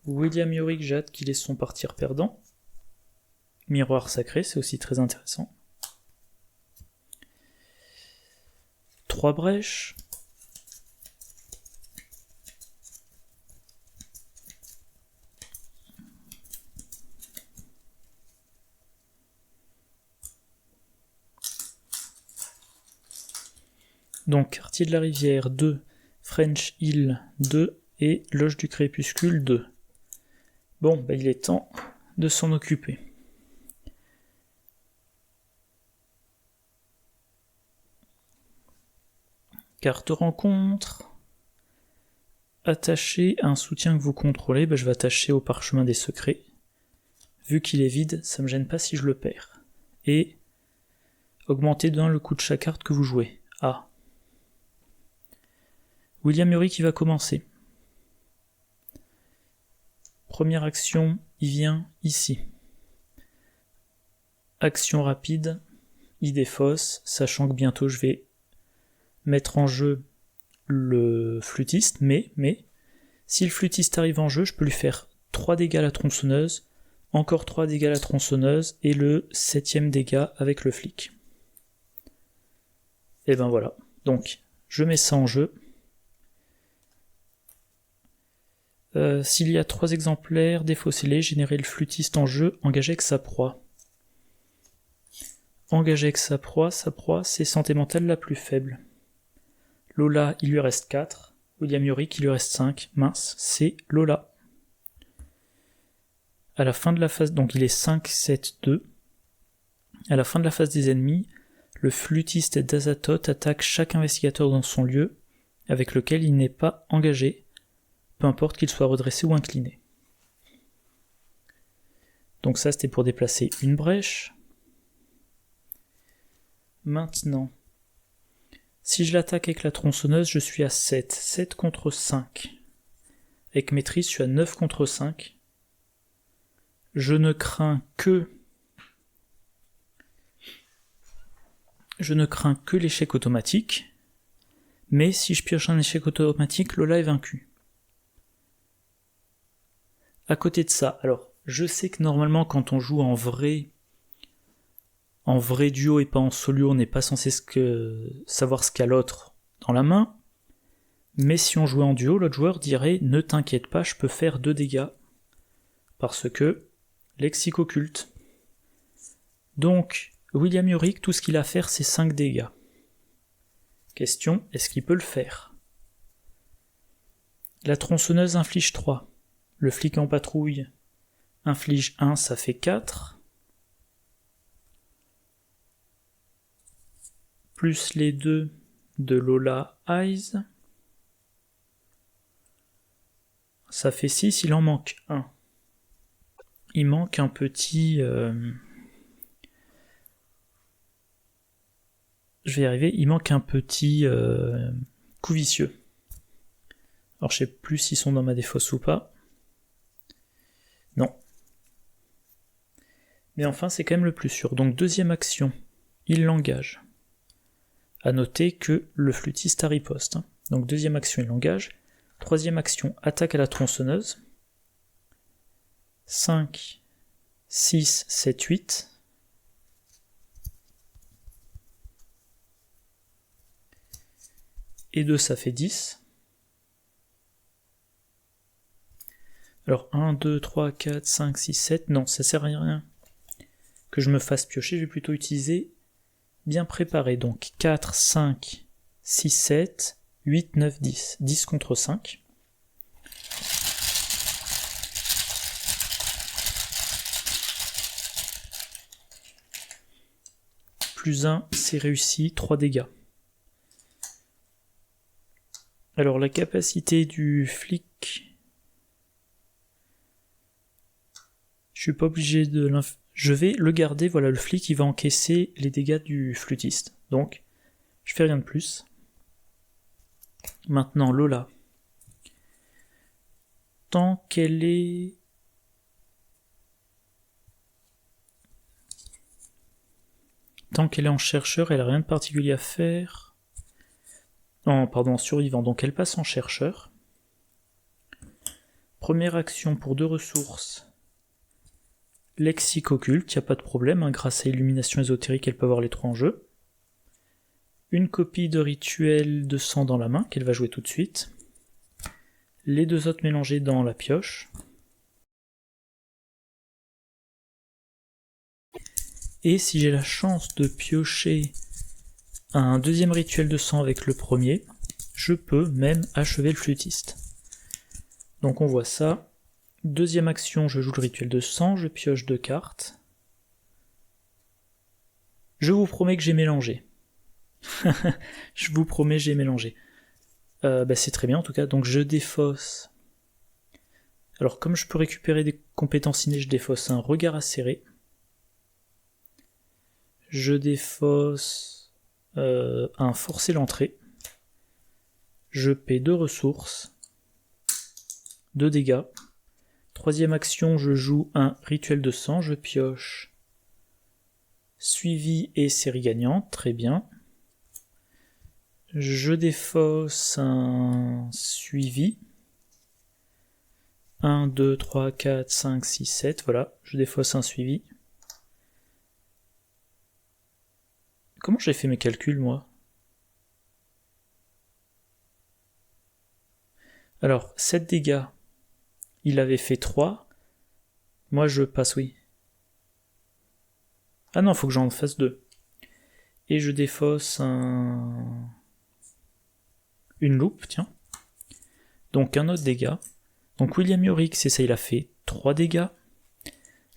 William Yorick, j'ai hâte qu'il ait son partir perdant. Miroir sacré, c'est aussi très intéressant. 3 brèches. Donc, quartier de la rivière 2, French Hill 2 et loge du crépuscule 2. Bon, bah il est temps de s'en occuper. Carte rencontre. Attacher à un soutien que vous contrôlez, bah je vais attacher au parchemin des secrets. Vu qu'il est vide, ça me gêne pas si je le perds. Et augmenter d'un le coût de chaque carte que vous jouez. Ah. William Yorick qui va commencer. Première action, il vient ici. Action rapide, il défausse, sachant que bientôt je vais mettre en jeu le flûtiste, mais si le flûtiste arrive en jeu, je peux lui faire 3 dégâts à la tronçonneuse, encore 3 dégâts à la tronçonneuse, et le 7ème dégât avec le flic. Et ben voilà, donc je mets ça en jeu. S'il y a 3 exemplaires, défaussez-les, générez le flûtiste en jeu, engagez avec sa proie. Engagez avec sa proie c'est santé mentale la plus faible. Lola, il lui reste 4, William Yorick, il lui reste 5, mince, c'est Lola. À la fin de la phase, donc il est 5, 7, 2. À la fin de la phase des ennemis, le flûtiste d'Azathoth attaque chaque investigateur dans son lieu avec lequel il n'est pas engagé, peu importe qu'il soit redressé ou incliné. Donc ça, c'était pour déplacer une brèche. Maintenant, si je l'attaque avec la tronçonneuse, je suis à 7. 7 contre 5. Avec maîtrise, je suis à 9 contre 5. Je ne crains que l'échec automatique. Mais si je pioche un échec automatique, Lola est vaincu. À côté de ça, alors, je sais que normalement, quand on joue en vrai duo et pas en solo, on n'est pas censé savoir ce qu'a l'autre dans la main. Mais si on jouait en duo, l'autre joueur dirait « Ne t'inquiète pas, je peux faire 2 dégâts. » Parce que lexique occulte. Donc, William Yorick, tout ce qu'il a à faire, c'est 5 dégâts. Question, est-ce qu'il peut le faire? La tronçonneuse inflige 3. Le flic en patrouille inflige 1, ça fait 4. Plus les 2 de Lola Eyes. Ça fait 6, il en manque 1. Il manque un petit... Je vais y arriver, il manque un petit coup vicieux. Alors je sais plus s'ils sont dans ma défausse ou pas. Non. Mais enfin, c'est quand même le plus sûr. Donc deuxième action, il l'engage. À noter que le flûtiste a riposte. Donc deuxième action, il l'engage. Troisième action, attaque à la tronçonneuse. 5, 6, 7, 8. Et 2, ça fait 10. Alors 1, 2, 3, 4, 5, 6, 7. Non, ça sert à rien que je me fasse piocher. Je vais plutôt utiliser bien préparé. Donc 4, 5, 6, 7, 8, 9, 10. 10 contre 5. Plus 1, c'est réussi. 3 dégâts. Alors la capacité du flic, je suis pas obligé de je vais le garder, voilà, le flic il va encaisser les dégâts du flûtiste. Donc, je fais rien de plus. Maintenant, Lola. Tant qu'elle est... en chercheur, elle a rien de particulier à faire. Non, pardon, en survivant. Donc elle passe en chercheur. Première action pour 2 ressources. Lexique occulte, y a pas de problème, hein, grâce à illumination ésotérique, elle peut avoir les 3 en jeu. Une copie de rituel de sang dans la main, qu'elle va jouer tout de suite. Les 2 autres mélangés dans la pioche. Et si j'ai la chance de piocher un deuxième rituel de sang avec le premier, je peux même achever le flûtiste. Donc on voit ça. Deuxième action, je joue le rituel de sang, je pioche 2 cartes. Je vous promets que j'ai mélangé. Je vous promets, j'ai mélangé. C'est très bien en tout cas, donc je défausse. Alors comme je peux récupérer des compétences innées, je défausse un regard acéré. Je défausse un forcer l'entrée. Je paie 2 ressources. 2 dégâts. Troisième action, je joue un rituel de sang, je pioche suivi et série gagnante, très bien. Je défausse un suivi. 1, 2, 3, 4, 5, 6, 7, voilà, je défausse un suivi. Comment j'ai fait mes calculs, moi? Alors, 7 dégâts. Il avait fait 3. Moi, je passe, oui. Ah non, faut que j'en fasse 2. Et je défausse une loupe, tiens. Donc, un autre dégât. Donc, William Yorick, c'est ça, il a fait 3 dégâts.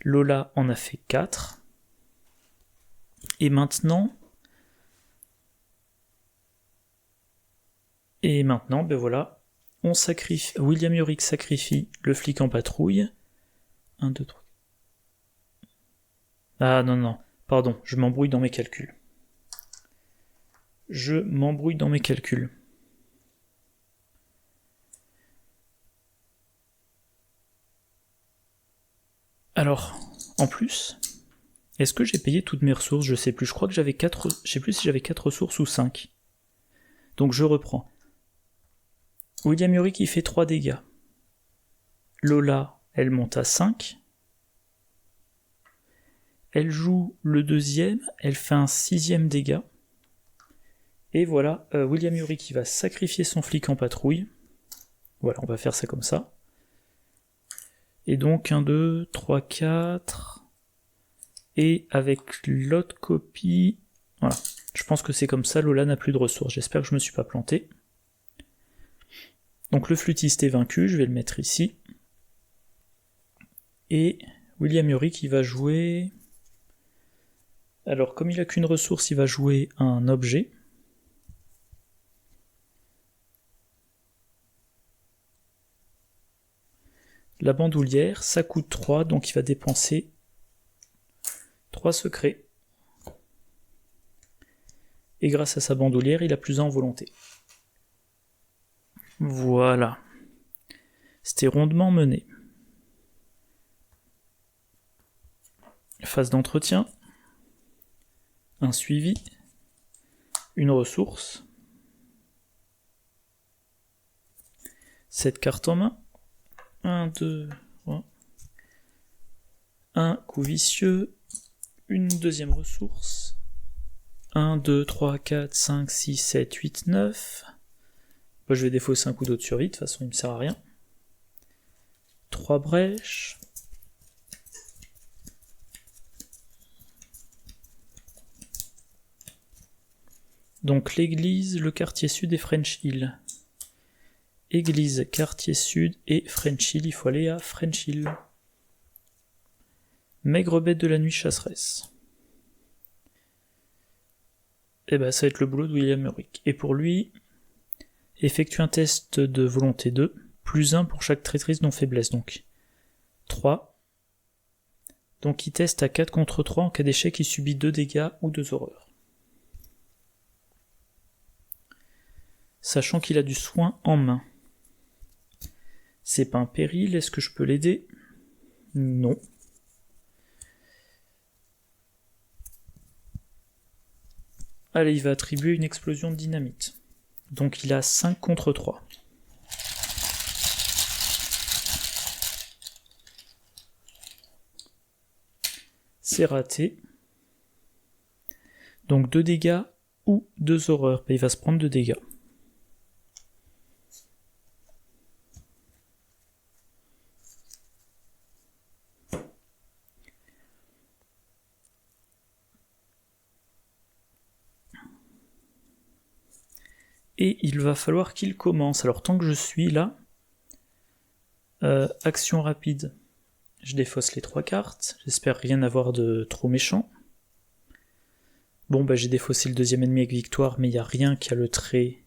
Lola en a fait 4. Et maintenant, ben voilà, on sacrifie. William Yorick sacrifie le flic en patrouille. 1, 2, 3. Ah non, pardon, je m'embrouille dans mes calculs. Alors, en plus, est-ce que j'ai payé toutes mes ressources? Je sais plus, je crois que j'avais 4, je sais plus si j'avais 4 ressources ou 5. Donc je reprends. William Yorick qui fait 3 dégâts. Lola, elle monte à 5. Elle joue le deuxième, elle fait un 6e dégât. Et voilà, William Yorick qui va sacrifier son flic en patrouille. Voilà, on va faire ça comme ça. Et donc 1, 2, 3, 4. Et avec l'autre copie... Voilà, je pense que c'est comme ça, Lola n'a plus de ressources. J'espère que je me suis pas planté. Donc le flûtiste est vaincu, je vais le mettre ici. Et William Yorick, il va jouer... Alors, comme il n'a qu'une ressource, il va jouer un objet. La bandoulière, ça coûte 3, donc il va dépenser 3 secrets. Et grâce à sa bandoulière, il a plus 1 en volonté. Voilà. C'était rondement mené. Phase d'entretien. Un suivi. Une ressource. 7 cartes en main. 1, 2, 3. Un coup vicieux. Une deuxième ressource. 1, 2, 3, 4, 5, 6, 7, 8, 9. Moi, je vais défausser un coup d'eau de survie, de toute façon il me sert à rien. 3 brèches. Donc l'église, le quartier sud et French Hill. Église, quartier sud et French Hill, il faut aller à French Hill. Maigre bête de la nuit chasseresse. Et ben ça va être le boulot de William Yorick. Et pour lui, effectue un test de volonté 2, plus 1 pour chaque traîtrise non faiblesse, donc 3. Donc il teste à 4 contre 3, en cas d'échec il subit 2 dégâts ou 2 horreurs. Sachant qu'il a du soin en main. C'est pas un péril, est-ce que je peux l'aider? Non. Allez, il va attribuer une explosion de dynamite. Donc il a 5 contre 3. C'est raté. Donc 2 dégâts ou 2 horreurs. Il va se prendre 2 dégâts. Et il va falloir qu'il commence. Alors tant que je suis là, action rapide. Je défausse les 3 cartes. J'espère rien avoir de trop méchant. Bon, bah j'ai défaussé le deuxième ennemi avec victoire, mais il n'y a rien qui a le trait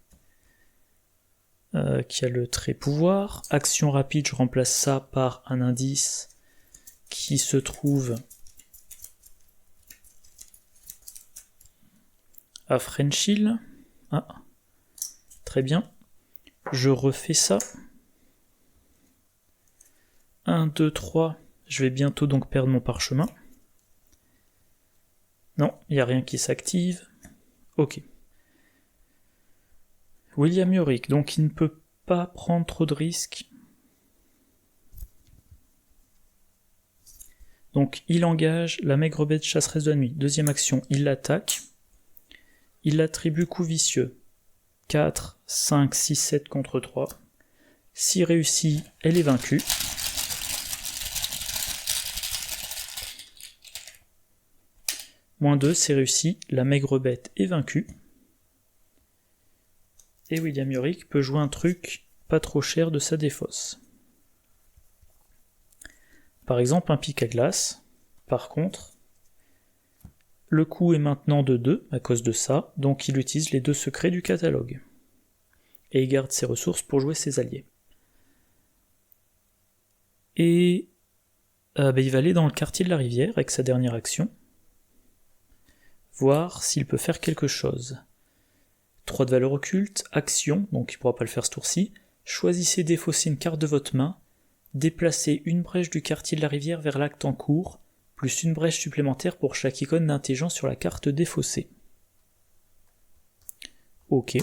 pouvoir. Action rapide, je remplace ça par un indice qui se trouve à French Hill. Ah, très bien. Je refais ça. 1, 2, 3. Je vais bientôt donc perdre mon parchemin. Non, il n'y a rien qui s'active. Ok. William Yorick, donc il ne peut pas prendre trop de risques. Donc il engage la maigre bête chasseresse de la nuit. Deuxième action, il l'attaque. Il attribue coup vicieux. 4, 5, 6, 7 contre 3. Si réussit, elle est vaincue. Moins 2, c'est réussi, la maigre bête est vaincue. Et William Yorick peut jouer un truc pas trop cher de sa défausse. Par exemple un pic à glace. Par contre, le coût est maintenant de 2 à cause de ça, donc il utilise les 2 secrets du catalogue. Et il garde ses ressources pour jouer ses alliés. Et il va aller dans le quartier de la rivière avec sa dernière action. Voir s'il peut faire quelque chose. 3 de valeur occulte, action, donc il ne pourra pas le faire ce tour-ci. Choisissez défausser une carte de votre main. Déplacez une brèche du quartier de la rivière vers l'acte en cours, plus une brèche supplémentaire pour chaque icône d'intelligence sur la carte défaussée. Ok.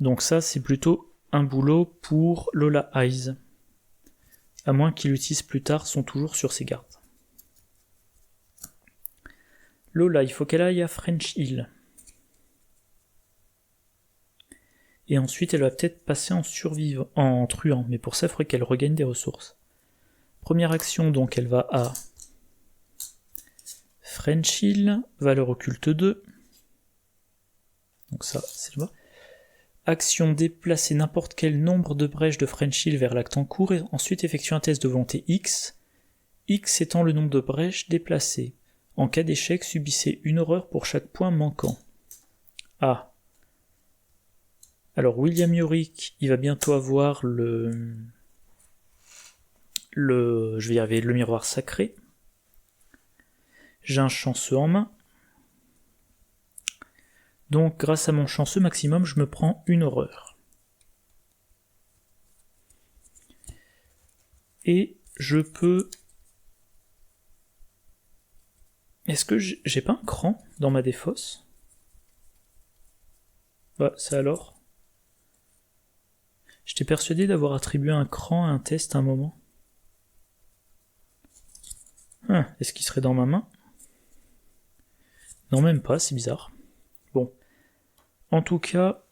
Donc ça, c'est plutôt un boulot pour Lola Eyes. À moins qu'il l'utilise plus tard, sont toujours sur ses gardes. Lola, il faut qu'elle aille à French Hill. Et ensuite, elle va peut-être passer en truand, mais pour ça, il faudrait qu'elle regagne des ressources. Première action, donc, elle va à French Hill, valeur occulte 2. Donc ça, c'est le bas. Action, déplacer n'importe quel nombre de brèches de French Hill vers l'acte en cours, et ensuite effectuer un test de volonté X. X étant le nombre de brèches déplacées. En cas d'échec, subissez une horreur pour chaque point manquant. Ah. Alors William Yorick, il va bientôt avoir je vais y arriver, le miroir sacré. J'ai un chanceux en main. Donc grâce à mon chanceux maximum, je me prends une horreur. Et je peux... Est-ce que j'ai pas un cran dans ma défausse? Bah, c'est alors. J'étais persuadé d'avoir attribué un cran à un test à un moment. Est-ce qu'il serait dans ma main? Non, même pas, c'est bizarre. Bon. En tout cas...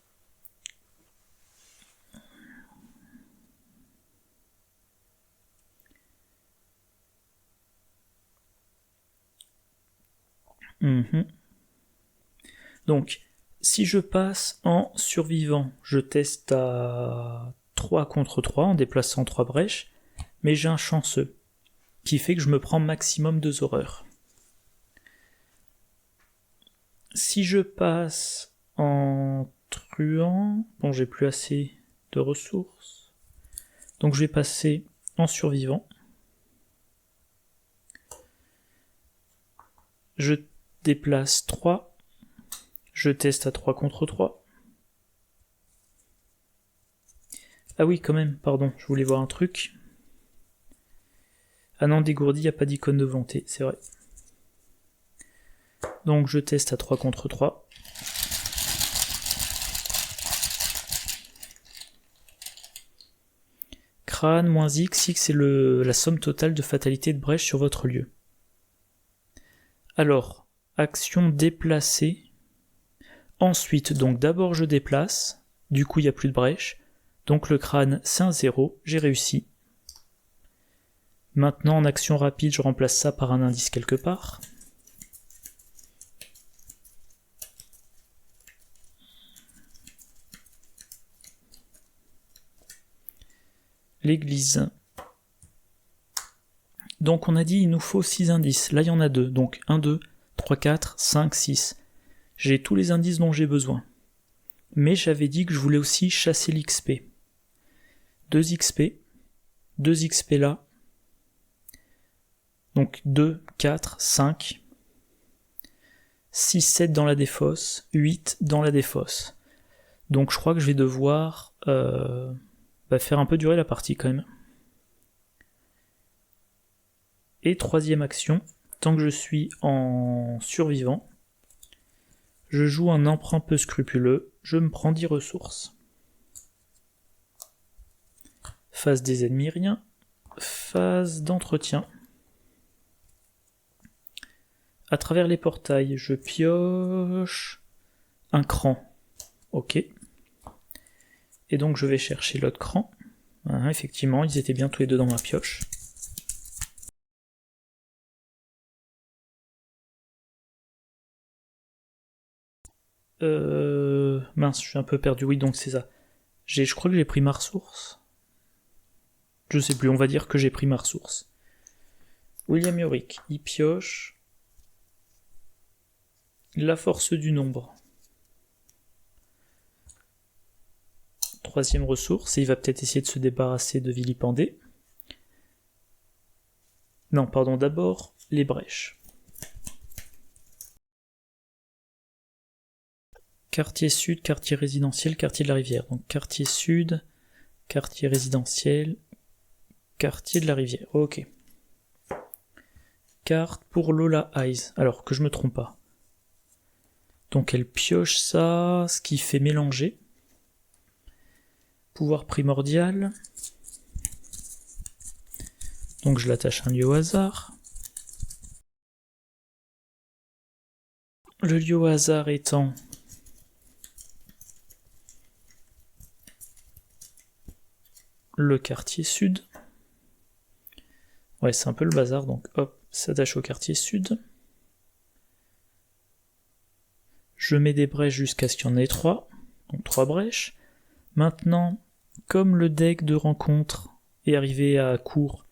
Donc, si je passe en survivant, je teste à 3 contre 3 en déplaçant 3 brèches, mais j'ai un chanceux, qui fait que je me prends maximum 2 horreurs. Si je passe en truand, bon j'ai plus assez de ressources, donc je vais passer en survivant. Je déplace 3, je teste à 3 contre 3. Ah oui, quand même, pardon, je voulais voir un truc. Ah non, dégourdi, il n'y a pas d'icône de volonté, c'est vrai. Donc je teste à 3 contre 3. Crâne, moins X, X c'est la somme totale de fatalité de brèche sur votre lieu. Alors, action déplacer. Ensuite, donc d'abord je déplace, du coup il n'y a plus de brèche. Donc le crâne c'est un 0, j'ai réussi. Maintenant en action rapide, je remplace ça par un indice quelque part. L'église. Donc on a dit il nous faut 6 indices, là il y en a 2, donc 1, 2, 3, 4, 5, 6. J'ai tous les indices dont j'ai besoin. Mais j'avais dit que je voulais aussi chasser l'XP. 2 XP, 2 XP là, donc 2, 4, 5, 6, 7 dans la défausse, 8 dans la défausse. Donc je crois que je vais devoir faire un peu durer la partie quand même. Et troisième action, tant que je suis en survivant, je joue un emprunt peu scrupuleux, je me prends 10 ressources. Phase des ennemis, rien. Phase d'entretien. À travers les portails, je pioche un cran. Ok. Et donc je vais chercher l'autre cran. Effectivement, ils étaient bien tous les deux dans ma pioche. Mince, je suis un peu perdu. Oui, donc c'est ça. Je crois que j'ai pris ma ressource. Je sais plus, on va dire que j'ai pris ma ressource. William Yorick, il pioche la force du nombre. Troisième ressource, et il va peut-être essayer de se débarrasser de Vilipendé. Non, pardon, d'abord les brèches. Quartier sud, quartier résidentiel, quartier de la rivière. Donc quartier sud, quartier résidentiel, quartier de la rivière. Ok. Carte pour Lola Eyes. Alors que je me trompe pas. Donc elle pioche ça, ce qui fait mélanger. Pouvoir primordial. Donc je l'attache à un lieu au hasard. Le lieu au hasard étant le quartier sud. Ouais, c'est un peu le bazar, donc hop, s'attache au quartier sud. Je mets des brèches jusqu'à ce qu'il y en ait 3, donc 3 brèches. Maintenant, comme le deck de rencontre est arrivé à court,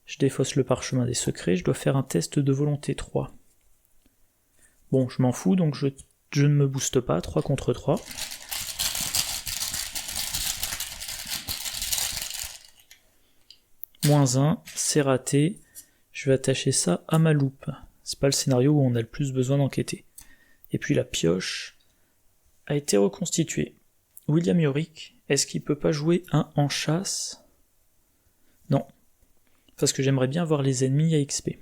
je défausse le parchemin des secrets, je dois faire un test de volonté 3. Bon, je m'en fous, donc je ne me booste pas, 3 contre 3. -1, c'est raté. Je vais attacher ça à ma loupe. C'est pas le scénario où on a le plus besoin d'enquêter. Et puis la pioche a été reconstituée. William Yorick, est-ce qu'il peut pas jouer un en chasse? Non. Parce que j'aimerais bien voir les ennemis à XP.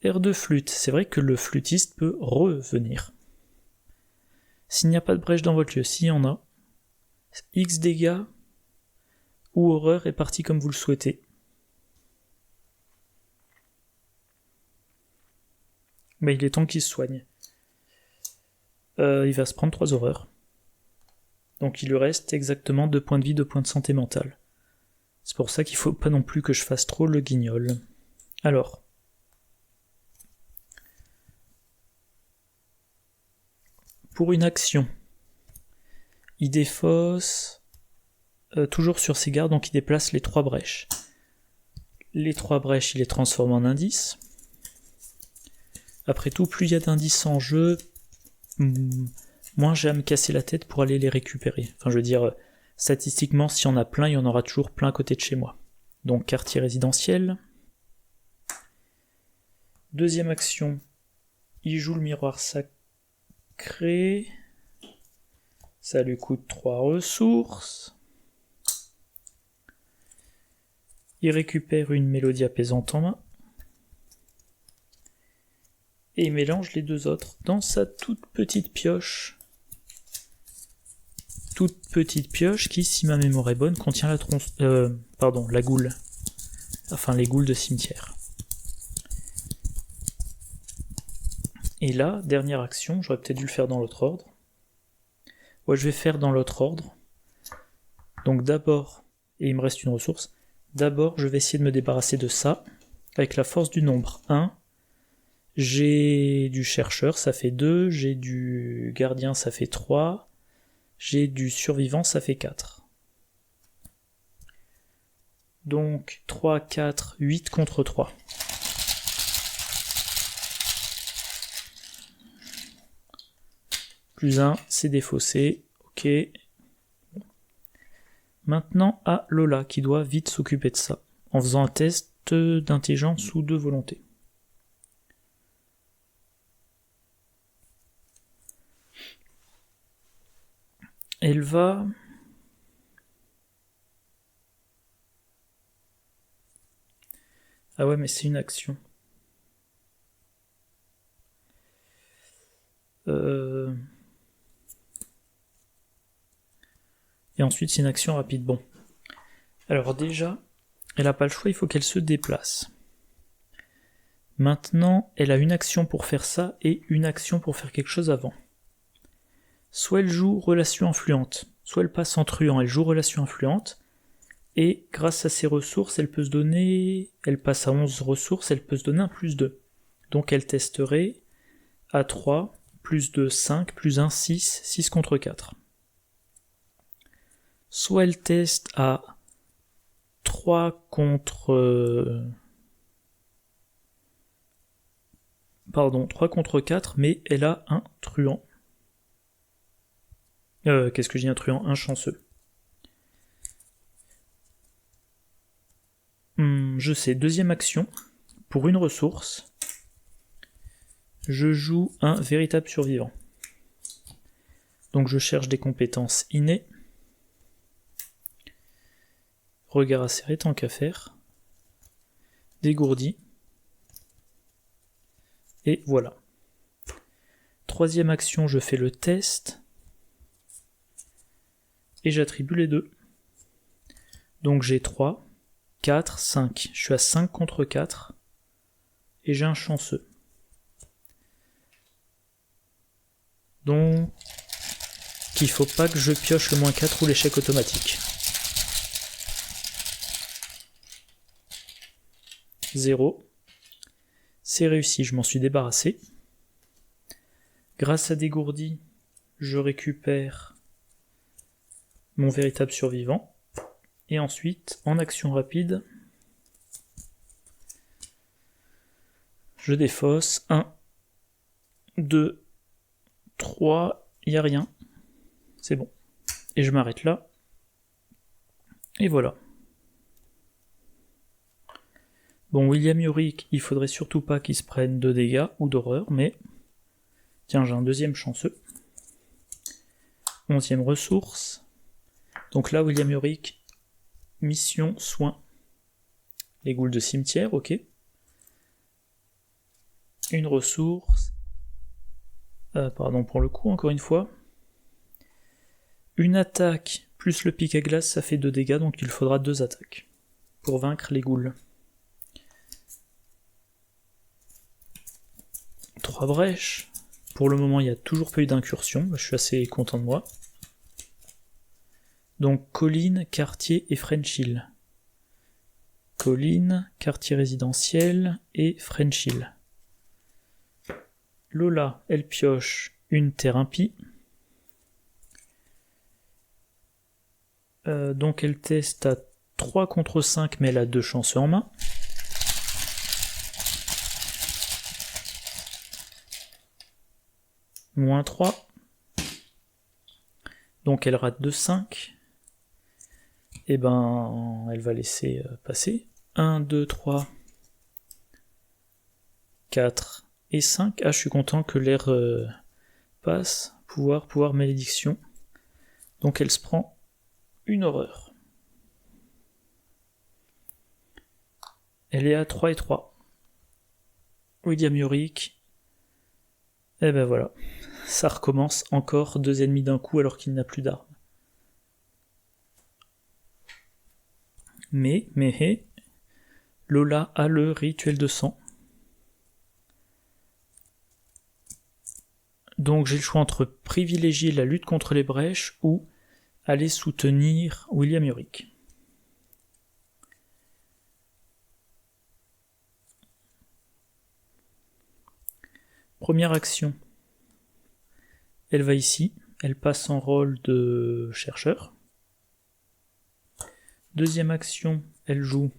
Air de flûte, c'est vrai que le flûtiste peut revenir. S'il n'y a pas de brèche dans votre lieu, s'il y en a, X dégâts ou horreur est parti comme vous le souhaitez. Mais il est temps qu'il se soigne. Il va se prendre 3 horreurs. Donc il lui reste exactement 2 points de vie, 2 points de santé mentale. C'est pour ça qu'il faut pas non plus que je fasse trop le guignol. Alors. Pour une action, il défausse toujours sur ses gardes, donc il déplace les 3 brèches. Les 3 brèches, il les transforme en indices. Après tout, plus il y a d'indices en jeu, moins j'ai à me casser la tête pour aller les récupérer. Enfin, je veux dire, statistiquement, s'il y en a plein, il y en aura toujours plein à côté de chez moi. Donc, quartier résidentiel. Deuxième action, il joue le miroir sacré. Ça lui coûte 3 ressources. Il récupère une mélodie apaisante en main. Et il mélange les 2 autres dans sa toute petite pioche. Toute petite pioche qui, si ma mémoire est bonne, contient la goule. Enfin, les goules de cimetière. Et là, dernière action, j'aurais peut-être dû le faire dans l'autre ordre. Ouais, je vais faire dans l'autre ordre. Donc d'abord, et il me reste une ressource, d'abord je vais essayer de me débarrasser de ça, avec la force du nombre 1. J'ai du chercheur, ça fait 2, j'ai du gardien, ça fait 3, j'ai du survivant, ça fait 4. Donc 3, 4, 8 contre 3. Plus 1, c'est défaussé, ok. Maintenant à Lola, qui doit vite s'occuper de ça, en faisant un test d'intelligence ou de volonté. Elle va... Ah ouais, mais c'est une action. Et ensuite, c'est une action rapide. Bon. Alors déjà, elle n'a pas le choix, il faut qu'elle se déplace. Maintenant, elle a une action pour faire ça et une action pour faire quelque chose avant. Soit elle joue relation influente, soit elle passe en truand, elle joue relation influente, et grâce à ses ressources, elle peut se donner... Elle passe à 11 ressources, elle peut se donner un plus 2. Donc elle testerait à 3, plus 2, 5, plus 1, 6, 6 contre 4. Soit elle teste à 3 contre Pardon, 3 contre 4, mais elle a un truand. Qu'est-ce que j'ai, un truand? Un chanceux. Je sais, deuxième action. Pour une ressource, je joue un véritable survivant. Donc je cherche des compétences innées. Regard acéré, tant qu'à faire. Dégourdi. Et voilà. Troisième action, je fais le test. Et j'attribue les deux. Donc j'ai 3, 4, 5. Je suis à 5 contre 4. Et j'ai un chanceux. Donc, il faut pas que je pioche le -4 ou l'échec automatique. 0. C'est réussi, je m'en suis débarrassé. Grâce à Dégourdi, je récupère mon véritable survivant. Et ensuite, en action rapide, je défausse. 1, 2, 3, il n'y a rien. C'est bon. Et je m'arrête là. Et voilà. Bon, William Yorick, il faudrait surtout pas qu'il se prenne de dégâts ou d'horreur, mais... Tiens, j'ai un deuxième chanceux. 11e ressource. Donc là, William Yorick, mission, soin. Les goules de cimetière, ok. Une ressource. Pardon pour le coup, encore une fois. Une attaque plus le pic à glace, ça fait 2 dégâts, donc il faudra 2 attaques pour vaincre les goules. 3 brèches. Pour le moment, il n'y a toujours pas eu d'incursion, je suis assez content de moi. Donc colline, quartier et French Hill. Colline, quartier résidentiel et French Hill. Lola, elle pioche une terre impie. Donc elle teste à 3 contre 5, mais elle a 2 chanceux en main. -3. Donc elle rate de 5. Et ben, elle va laisser passer. 1, 2, 3, 4 et 5. Ah, je suis content que l'air passe. Pouvoir, malédiction. Donc elle se prend une horreur. Elle est à 3 et 3. William Yorick. Et ben voilà. Ça recommence encore 2 ennemis d'un coup alors qu'il n'a plus d'armes. Mais, Lola a le rituel de sang. Donc j'ai le choix entre privilégier la lutte contre les brèches ou aller soutenir William Yorick. Première action. Elle va ici, elle passe en rôle de chercheur. Deuxième action, elle joue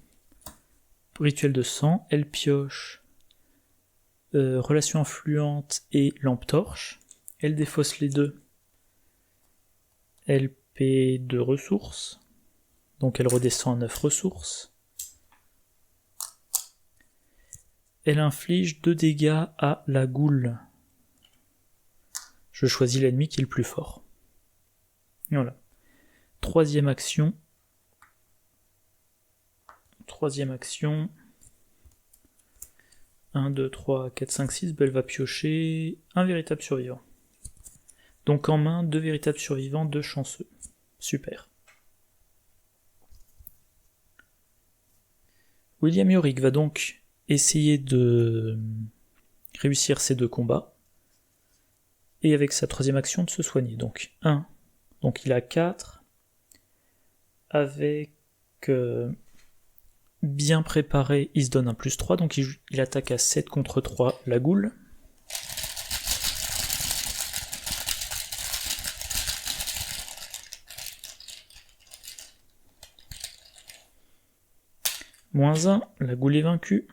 rituel de sang, elle pioche relation influente et lampe torche. Elle défausse les deux. Elle paie 2 ressources, donc elle redescend à 9 ressources. Elle inflige 2 dégâts à la goule. Je choisis l'ennemi qui est le plus fort. Voilà. Troisième action. 1, 2, 3, 4, 5, 6. Elle va piocher un véritable survivant. Donc en main, 2 véritables survivants, 2 chanceux. Super. William Yorick va donc essayer de réussir ces 2 combats. Et avec sa troisième action, de se soigner. Donc 1. Donc il a 4. Avec bien préparé, il se donne un +3. Donc il attaque à 7 contre 3 la goule. -1, la goule est vaincue.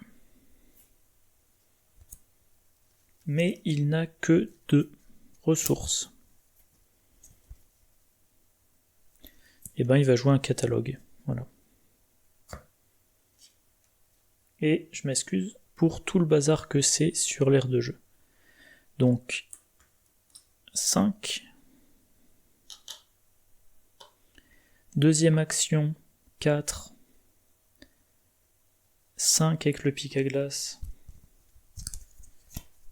mais il n'a que 2 ressources. Et ben il va jouer un catalogue. Voilà. Et je m'excuse pour tout le bazar que c'est sur l'aire de jeu. Donc 5. Deuxième action, 4. 5 avec le pic à glace.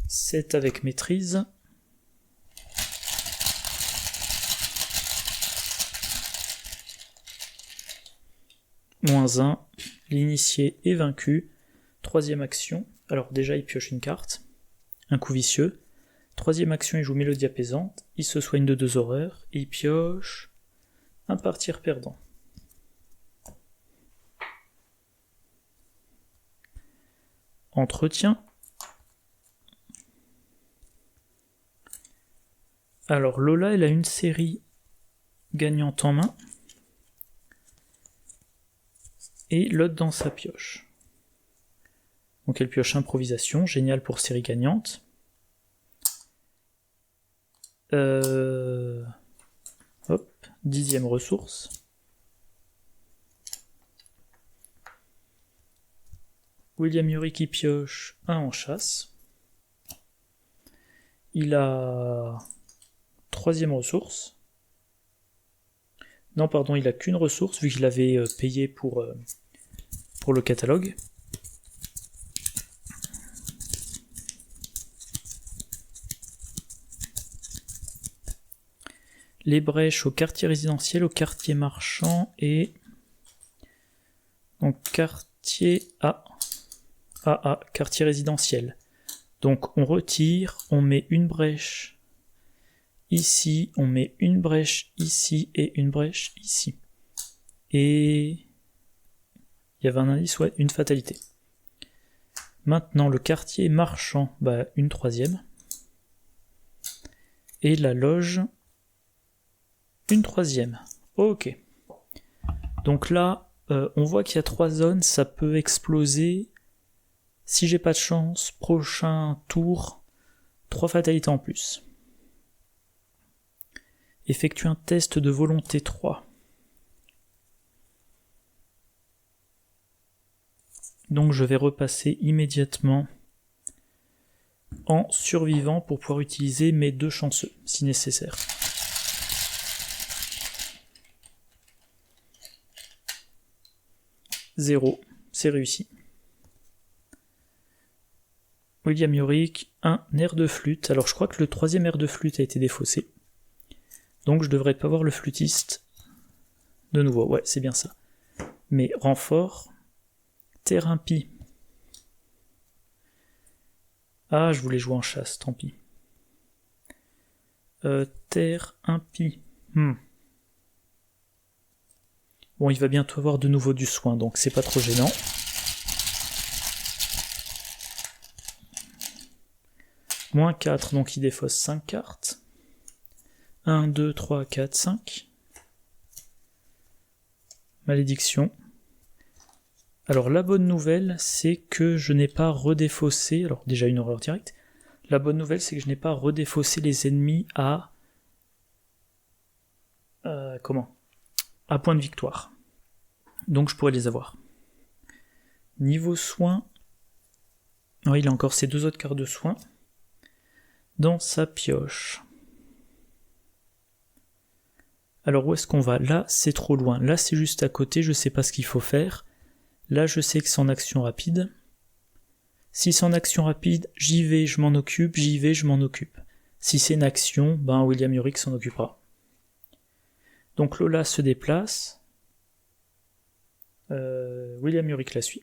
7 avec maîtrise. -1. L'initié est vaincu. Troisième action. Alors déjà il pioche une carte. Un coup vicieux. Troisième action, il joue mélodie apaisante. Il se soigne de 2 horreurs. Il pioche un partir perdant. Entretien. Alors Lola, elle a une série gagnante en main. Et l'autre dans sa pioche. Donc elle pioche improvisation, génial pour série gagnante. Hop, 10e ressource. William Yuri qui pioche un en chasse. Il a 3e ressource. Non, pardon, il a qu'une ressource vu qu'il avait payé pour le catalogue. Les brèches au quartier résidentiel, au quartier marchand et donc quartier A. Quartier résidentiel. Donc on retire, on met une brèche ici, on met une brèche ici et une brèche ici. Et il y avait un indice, ouais, une fatalité. Maintenant le quartier marchand, bah une 3e. Et la loge, une 3e. Ok. Donc là, on voit qu'il y a 3 zones, ça peut exploser. Si j'ai pas de chance, prochain tour, 3 fatalités en plus. Effectue un test de volonté 3. Donc je vais repasser immédiatement en survivant pour pouvoir utiliser mes 2 chanceux, si nécessaire. Zéro, c'est réussi. William Yorick, un air de flûte. Alors je crois que le 3e air de flûte a été défaussé. Donc je devrais pas voir le flûtiste de nouveau. Ouais, c'est bien ça. Mais renfort, terre impie. Ah, je voulais jouer en chasse, tant pis. Terre impie. Bon, il va bientôt avoir de nouveau du soin, donc c'est pas trop gênant. -4, donc il défausse 5 cartes. 1, 2, 3, 4, 5. Malédiction. Alors la bonne nouvelle, c'est que je n'ai pas redéfaussé, alors déjà une horreur directe, la bonne nouvelle c'est que je n'ai pas redéfaussé les ennemis à... à point de victoire. Donc je pourrais les avoir. Niveau soin, oui, il a encore ses 2 autres cartes de soin. Dans sa pioche. Alors où est-ce qu'on va? Là, c'est trop loin. Là, c'est juste à côté, je sais pas ce qu'il faut faire. Là, je sais que c'est en action rapide. Si c'est en action rapide, j'y vais, je m'en occupe, j'y vais, je m'en occupe. Si c'est une action, ben William Yorick s'en occupera. Donc Lola se déplace. William Yorick la suit.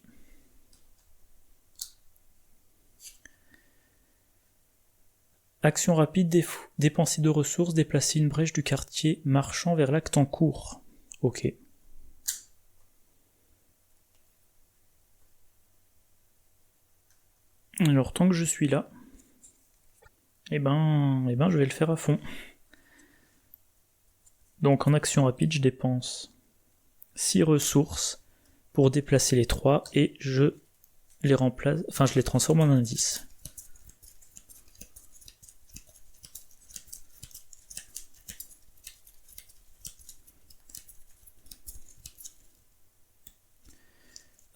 Action rapide, dépenser 2 ressources, déplacer une brèche du quartier marchand vers l'acte en cours. Ok. Alors tant que je suis là, eh ben je vais le faire à fond. Donc en action rapide, je dépense 6 ressources pour déplacer les 3 et je les remplace, enfin je les transforme en indice.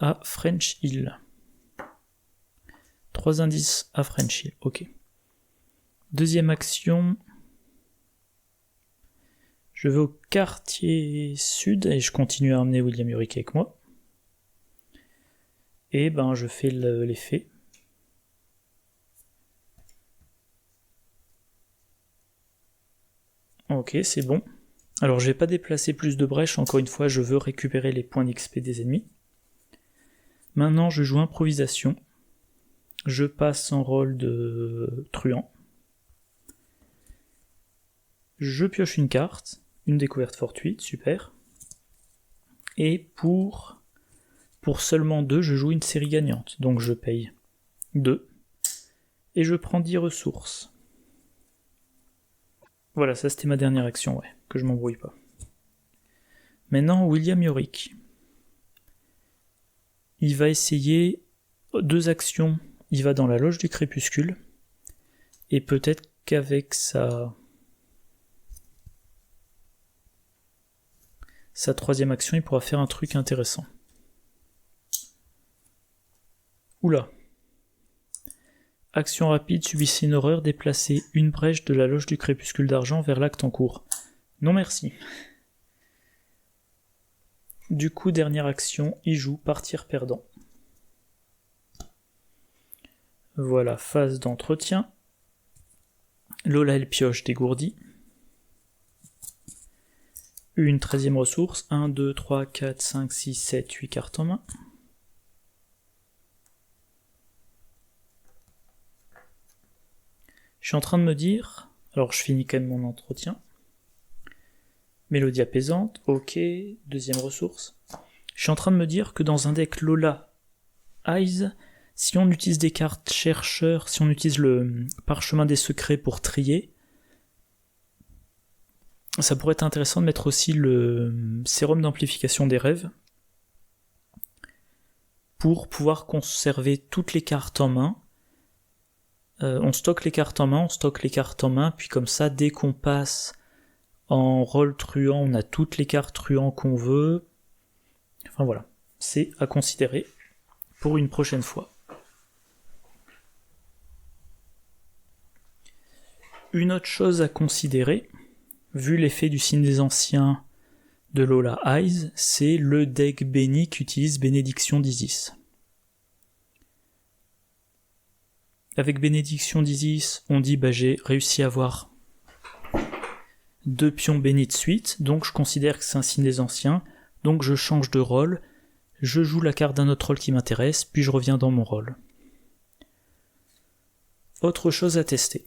à French Hill. 3 indices à French Hill, ok. Deuxième action. Je vais au quartier sud et je continue à emmener William Yorick avec moi. Et ben je fais l'effet. Ok, c'est bon. Alors je vais pas déplacer plus de brèches, encore une fois je veux récupérer les points d'XP des ennemis. Maintenant je joue improvisation. Je passe en rôle de truand. Je pioche une carte. Une découverte fortuite, super. Et pour seulement 2, je joue une série gagnante. Donc je paye 2. Et je prends 10 ressources. Voilà, ça c'était ma dernière action, ouais, que je m'embrouille pas. Maintenant, William Yorick. Il va essayer 2 actions. Il va dans la loge du crépuscule. Et peut-être qu'avec sa troisième action, il pourra faire un truc intéressant. Oula. Action rapide, subissez une horreur, déplacez une brèche de la loge du crépuscule d'argent vers l'acte en cours. Non merci. Du coup, dernière action, il joue partir perdant. Voilà, phase d'entretien. Lola elle pioche dégourdie. Une 13e ressource, 1, 2, 3, 4, 5, 6, 7, 8 cartes en main. Je suis en train de me dire, alors je finis quand même mon entretien. Mélodie apaisante, ok, 2e ressource. Je suis en train de me dire que dans un deck Lola Eyes, si on utilise des cartes chercheurs, si on utilise le parchemin des secrets pour trier, ça pourrait être intéressant de mettre aussi le sérum d'amplification des rêves pour pouvoir conserver toutes les cartes en main. On stocke les cartes en main, puis comme ça, dès qu'on passe en rôle truand, on a toutes les cartes truand qu'on veut. Enfin voilà, c'est à considérer pour une prochaine fois. Une autre chose à considérer, vu l'effet du signe des anciens de Lola Eyes, c'est le deck béni qui utilise Bénédiction d'Isis. Avec Bénédiction d'Isis, on dit j'ai réussi à avoir 2 pions bénis de suite, donc je considère que c'est un signe des anciens, donc je change de rôle, je joue la carte d'un autre rôle qui m'intéresse, puis je reviens dans mon rôle. Autre chose à tester.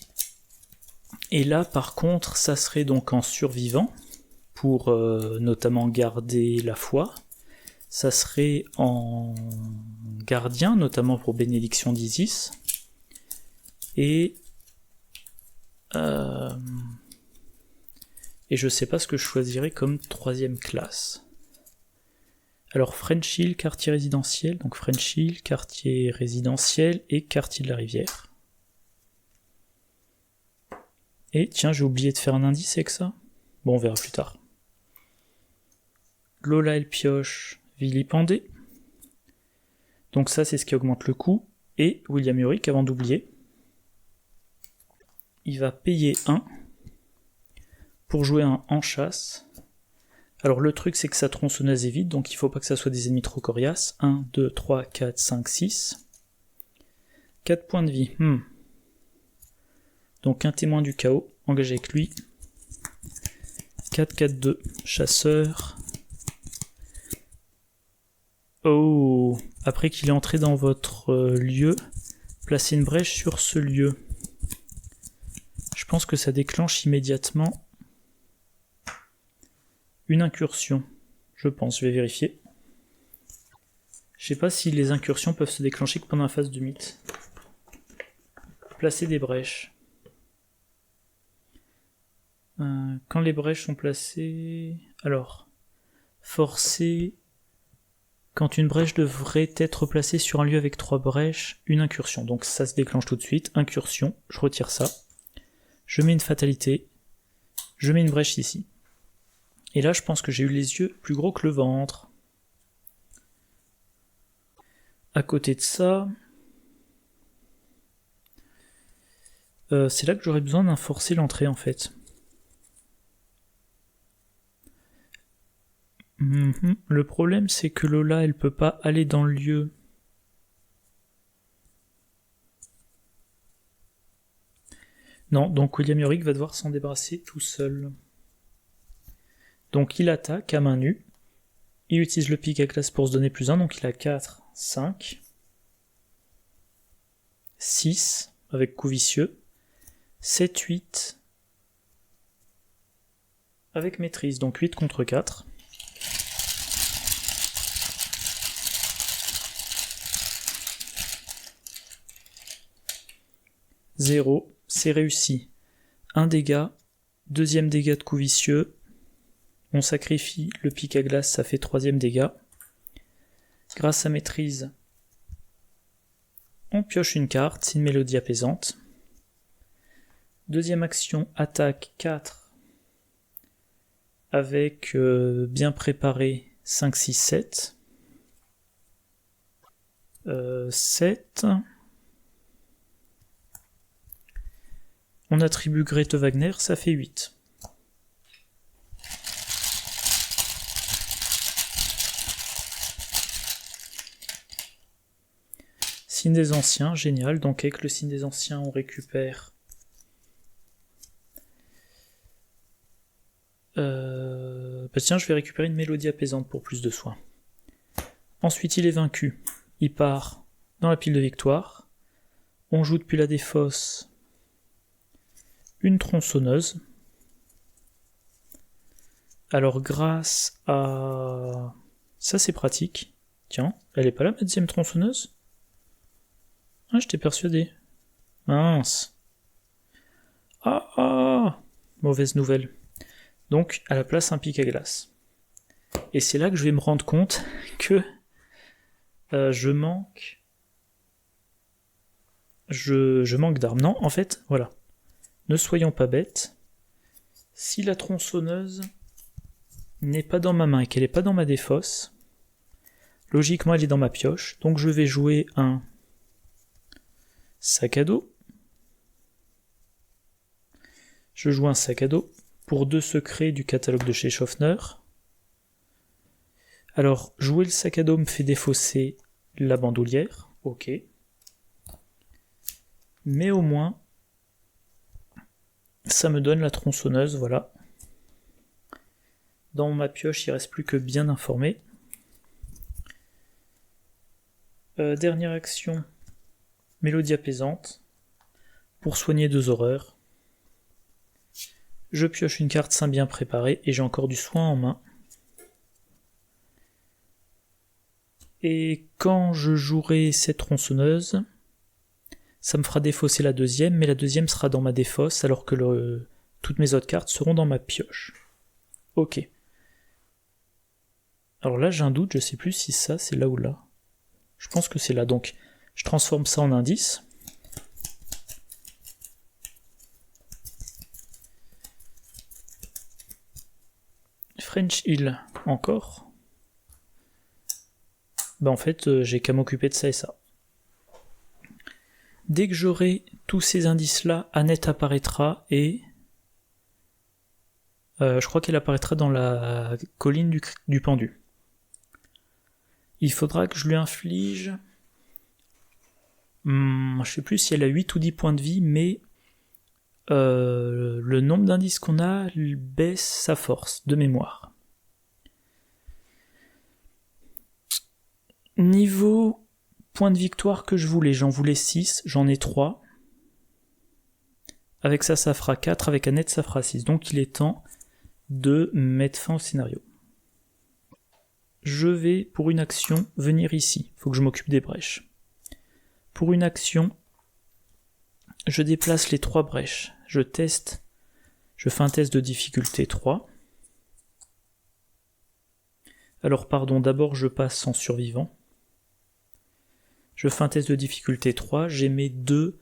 Et là, par contre, ça serait donc en survivant, pour notamment garder la foi. Ça serait en gardien, notamment pour Bénédiction d'Isis. Et je sais pas ce que je choisirais comme 3e classe. Alors French Hill, quartier résidentiel, donc French Hill, quartier résidentiel et quartier de la rivière. Et tiens, j'ai oublié de faire un indice avec ça. Bon, on verra plus tard. Lola elle pioche, vilipendé. Donc ça, c'est ce qui augmente le coût. Et William Yorick, avant d'oublier, il va payer 1 pour jouer un en chasse. Alors le truc, c'est que sa tronçonneuse est vide, donc il faut pas que ça soit des ennemis trop coriaces. 1, 2, 3, 4, 5, 6. 4 points de vie. Donc un témoin du chaos, engagé avec lui. 4, 4, 2, chasseur. Oh, après qu'il est entré dans votre lieu, placez une brèche sur ce lieu. Je pense que ça déclenche immédiatement une incursion. Je pense, je vais vérifier. Je sais pas si les incursions peuvent se déclencher que pendant la phase de mythe. Placer des brèches. Quand les brèches sont placées... Alors, forcer... Quand une brèche devrait être placée sur un lieu avec 3 brèches, une incursion. Donc ça se déclenche tout de suite. Incursion, je retire ça. Je mets une fatalité. Je mets une brèche ici. Et là, je pense que j'ai eu les yeux plus gros que le ventre. À côté de ça, c'est là que j'aurais besoin d'un forcer l'entrée en fait. Le problème c'est que Lola elle peut pas aller dans le lieu. Non, donc William Yorick va devoir s'en débarrasser tout seul. Donc il attaque à main nue. Il utilise le pic à glace pour se donner +1, donc il a 4, 5, 6 avec coup vicieux, 7, 8 avec maîtrise, donc 8 contre 4. Zéro, c'est réussi. Un dégât, deuxième dégât de coup vicieux. On sacrifie le pic à glace, ça fait troisième dégât. Grâce à maîtrise, on pioche une carte, c'est une mélodie apaisante. Deuxième action, attaque 4 avec bien préparé 5, 6, 7. 7. On attribue Grete Wagner, ça fait 8. Signe des anciens, génial. Donc avec le signe des anciens, on récupère tiens, je vais récupérer une mélodie apaisante pour plus de soins. Ensuite, il est vaincu. Il part dans la pile de victoire. On joue depuis la défausse une tronçonneuse. Alors grâce à... Ça c'est pratique. Tiens, elle est pas là ma deuxième tronçonneuse? Ah, je t'ai persuadé. Mince. Ah, mauvaise nouvelle. Donc, à la place, un pic à glace. Et c'est là que je vais me rendre compte que je manque... Je manque d'armes. Non, en fait, voilà. Ne soyons pas bêtes. Si la tronçonneuse n'est pas dans ma main et qu'elle n'est pas dans ma défausse, logiquement, elle est dans ma pioche. Donc, je vais jouer un sac à dos. Je joue un sac à dos pour 2 secrets du catalogue de chez Schaffner. Alors, jouer le sac à dos me fait défausser la bandoulière. Ok. Mais au moins, ça me donne la tronçonneuse, voilà. Dans ma pioche, il ne reste plus que bien informé. Dernière action, mélodie apaisante. Pour soigner 2 horreurs. Je pioche une carte sain bien préparée et j'ai encore du soin en main. Et quand je jouerai cette tronçonneuse, ça me fera défausser la deuxième, mais la deuxième sera dans ma défausse alors que toutes mes autres cartes seront dans ma pioche. Ok. Alors là j'ai un doute, je sais plus si ça c'est là ou là. Je pense que c'est là, donc je transforme ça en indice. French Hill, encore. Bah en fait, j'ai qu'à m'occuper de ça et ça. Dès que j'aurai tous ces indices-là, Annette apparaîtra et... je crois qu'elle apparaîtra dans la colline du pendu. Il faudra que je lui inflige... je sais plus si elle a 8 ou 10 points de vie, mais... le nombre d'indices qu'on a baisse sa force de mémoire. Niveau points de victoire que je voulais, j'en voulais 6, j'en ai 3. Avec ça, ça fera 4, avec Annette, ça fera 6. Donc il est temps de mettre fin au scénario. Je vais, pour une action, venir ici. Il faut que je m'occupe des brèches. Pour une action, je déplace les 3 brèches. Je fais un test de difficulté 3. Alors pardon, d'abord je passe en survivant. Je fais un test de difficulté 3, j'ai mes 2...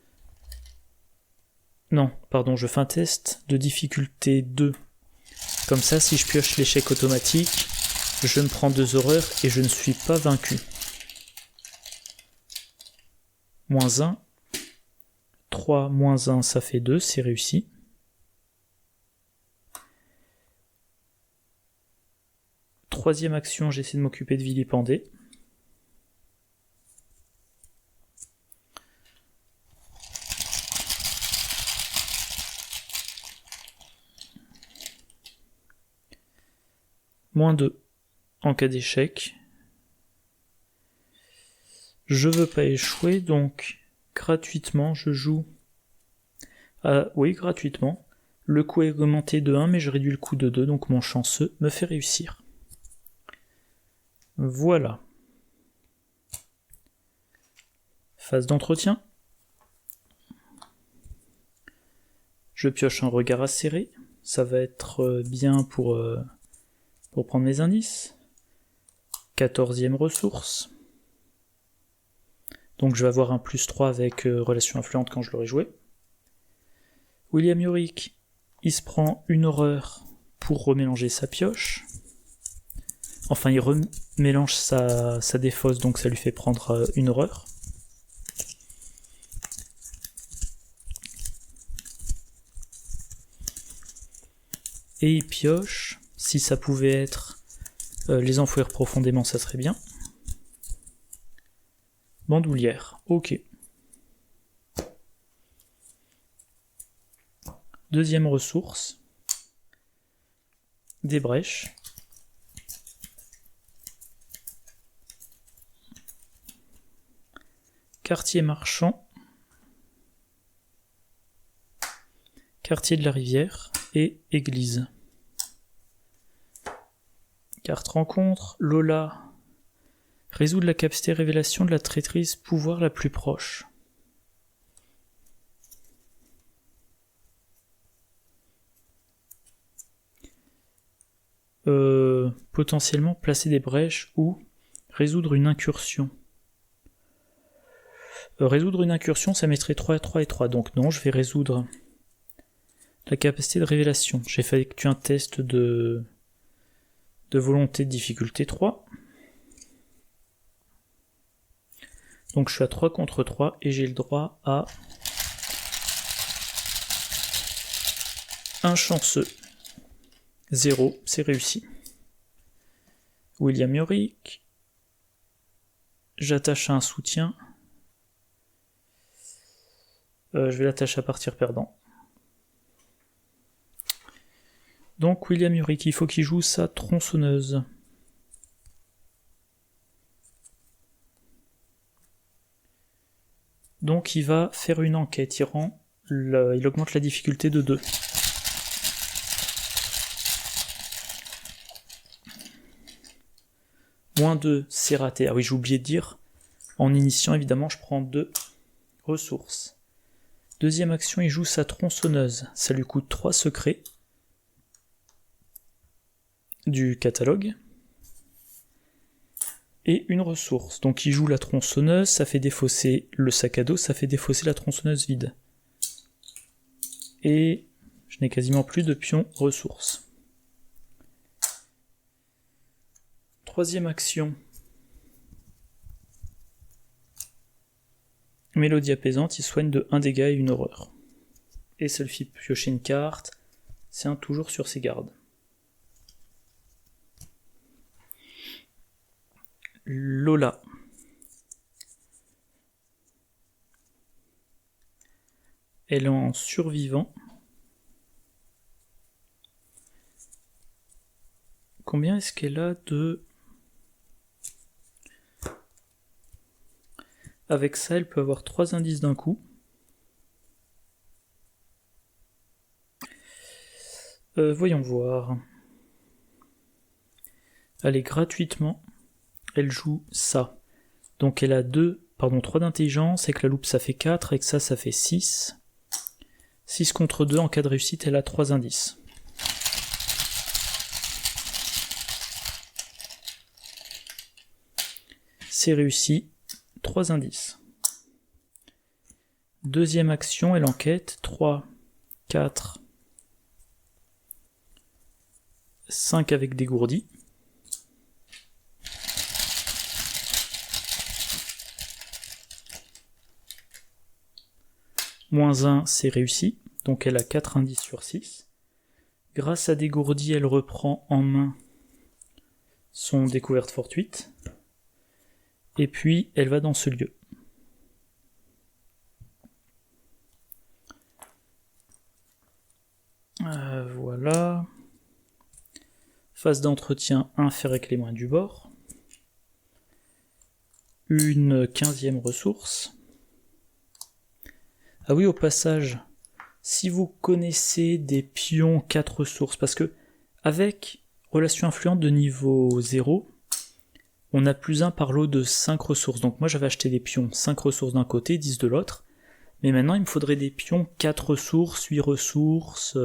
Non, pardon, je fais un test de difficulté 2. Comme ça, si je pioche l'échec automatique, je me prends 2 horreurs et je ne suis pas vaincu. moins 1. 3 moins 1, ça fait 2, c'est réussi. Troisième action, j'essaie de m'occuper de vilipender. Moins 2 en cas d'échec. Je veux pas échouer, donc gratuitement je joue... oui, gratuitement. Le coût est augmenté de 1, mais je réduis le coût de 2, donc mon chanceux me fait réussir. Voilà. Phase d'entretien. Je pioche un regard acéré. Ça va être bien pour prendre mes indices. 14e ressource. Donc je vais avoir un +3 avec relation influente quand je l'aurai joué. William Yorick, il se prend une horreur pour remélanger sa pioche. Enfin, il remélange sa défausse, donc ça lui fait prendre une horreur. Et il pioche. Si ça pouvait être les enfouir profondément, ça serait bien. Bandoulière, ok. Deuxième ressource. Des brèches. Quartier marchand. Quartier de la rivière et église. Carte rencontre, Lola. Résoudre la capacité révélation de la traîtrise pouvoir la plus proche. Potentiellement placer des brèches ou résoudre une incursion. Résoudre une incursion, ça mettrait 3 et 3 et 3. Donc non, je vais résoudre la capacité de révélation. J'ai effectué un test de volonté de difficulté 3. Donc je suis à 3 contre 3 et j'ai le droit à un chanceux. 0, c'est réussi. William Yorick. J'attache à un soutien. Je vais l'attacher à partir perdant. Donc William Yorick, il faut qu'il joue sa tronçonneuse. Donc il va faire une enquête, il augmente la difficulté de 2. Moins 2, c'est raté. Ah oui, j'ai oublié de dire, en initiant évidemment, je prends 2 ressources. Deuxième action, il joue sa tronçonneuse. Ça lui coûte 3 secrets du catalogue. Et une ressource. Donc il joue la tronçonneuse, ça fait défausser le sac à dos, ça fait défausser la tronçonneuse vide. Et je n'ai quasiment plus de pions ressources. Troisième action. Mélodie apaisante, il soigne de 1 dégât et une horreur. Et ça lui fait piocher une carte. C'est un toujours sur ses gardes. Lola. Elle est en survivant. Combien est-ce qu'elle a de... Avec ça, elle peut avoir 3 indices d'un coup. Voyons voir. Allez, gratuitement, elle joue ça. Donc elle a 3 d'intelligence, avec la loupe ça fait 4, avec ça fait 6. 6 contre 2, en cas de réussite, elle a 3 indices. C'est réussi, 3 indices. Deuxième action, elle enquête, 3, 4, 5 avec dégourdi. -1, c'est réussi, donc elle a 4 indices sur 6. Grâce à Dégourdi, elle reprend en main son découverte fortuite. Et puis, elle va dans ce lieu. Voilà. Phase d'entretien, 1, faire avec les moyens du bord. Une 15e ressource. Ah oui, au passage, si vous connaissez des pions 4 ressources, parce que avec relation influente de niveau 0, on a +1 par lot de 5 ressources. Donc moi j'avais acheté des pions 5 ressources d'un côté, 10 de l'autre. Mais maintenant il me faudrait des pions 4 ressources, 8 ressources,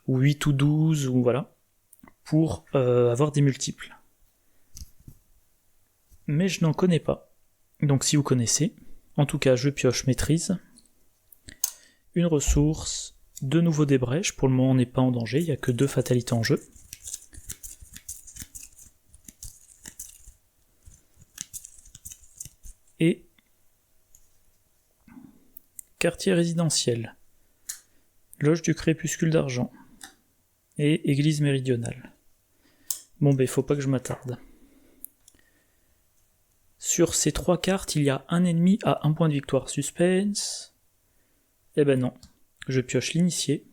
ou 8 ou 12, ou voilà, pour avoir des multiples. Mais je n'en connais pas. Donc si vous connaissez, en tout cas je pioche maîtrise, une ressource, de nouveau des brèches, pour le moment on n'est pas en danger, il n'y a que 2 fatalités en jeu. Et quartier résidentiel, loge du crépuscule d'argent, et église méridionale. Bon ben faut pas que je m'attarde. Sur ces 3 cartes, il y a un ennemi à 1 point de victoire. Suspense. Eh ben non. Je pioche l'initié.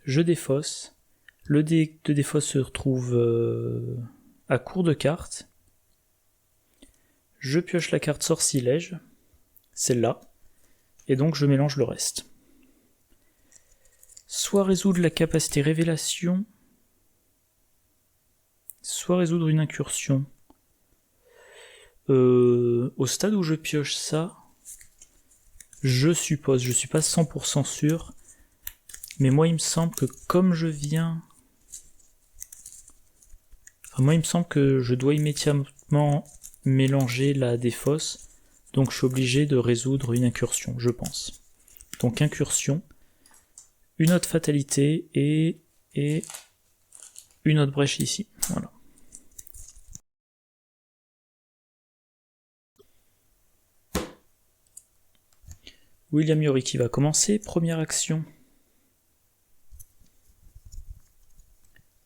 Je défausse. Le dé de défausse se retrouve à court de cartes. Je pioche la carte sortilège. Celle-là. Et donc je mélange le reste. Soit résoudre la capacité révélation. Soit résoudre une incursion. Au stade où je pioche ça, je suppose, je suis pas 100% sûr, mais moi il me semble que comme je viens... Enfin, moi il me semble que je dois immédiatement mélanger la défausse, donc je suis obligé de résoudre une incursion, je pense. Donc incursion, une autre fatalité et une autre brèche ici, voilà. William Yori qui va commencer, première action.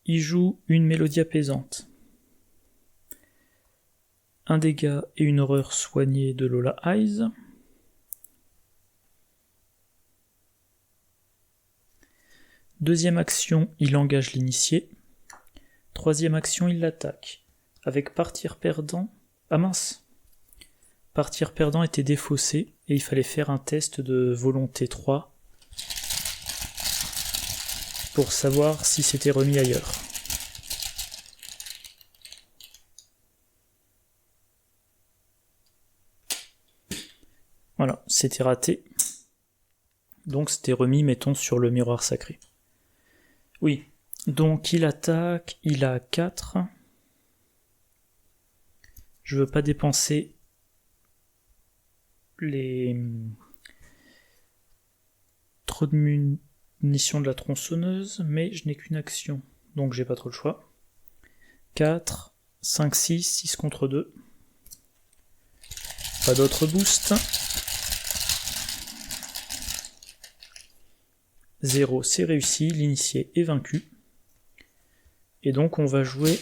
Il joue une mélodie apaisante. Un dégât et une horreur soignée de Lola Eyes. Deuxième action, il engage l'initié. Troisième action, il l'attaque. Avec partir perdant... Ah mince! Partir perdant était défaussé et il fallait faire un test de volonté 3 pour savoir si c'était remis ailleurs. Voilà, c'était raté. Donc c'était remis, mettons, sur le miroir sacré. Oui, donc il attaque, il a 4. Je veux pas dépenser trop de munitions de la tronçonneuse, mais je n'ai qu'une action, donc j'ai pas trop le choix. 4, 5, 6, 6 contre 2. Pas d'autre boost. 0, c'est réussi, l'initié est vaincu. Et donc on va jouer...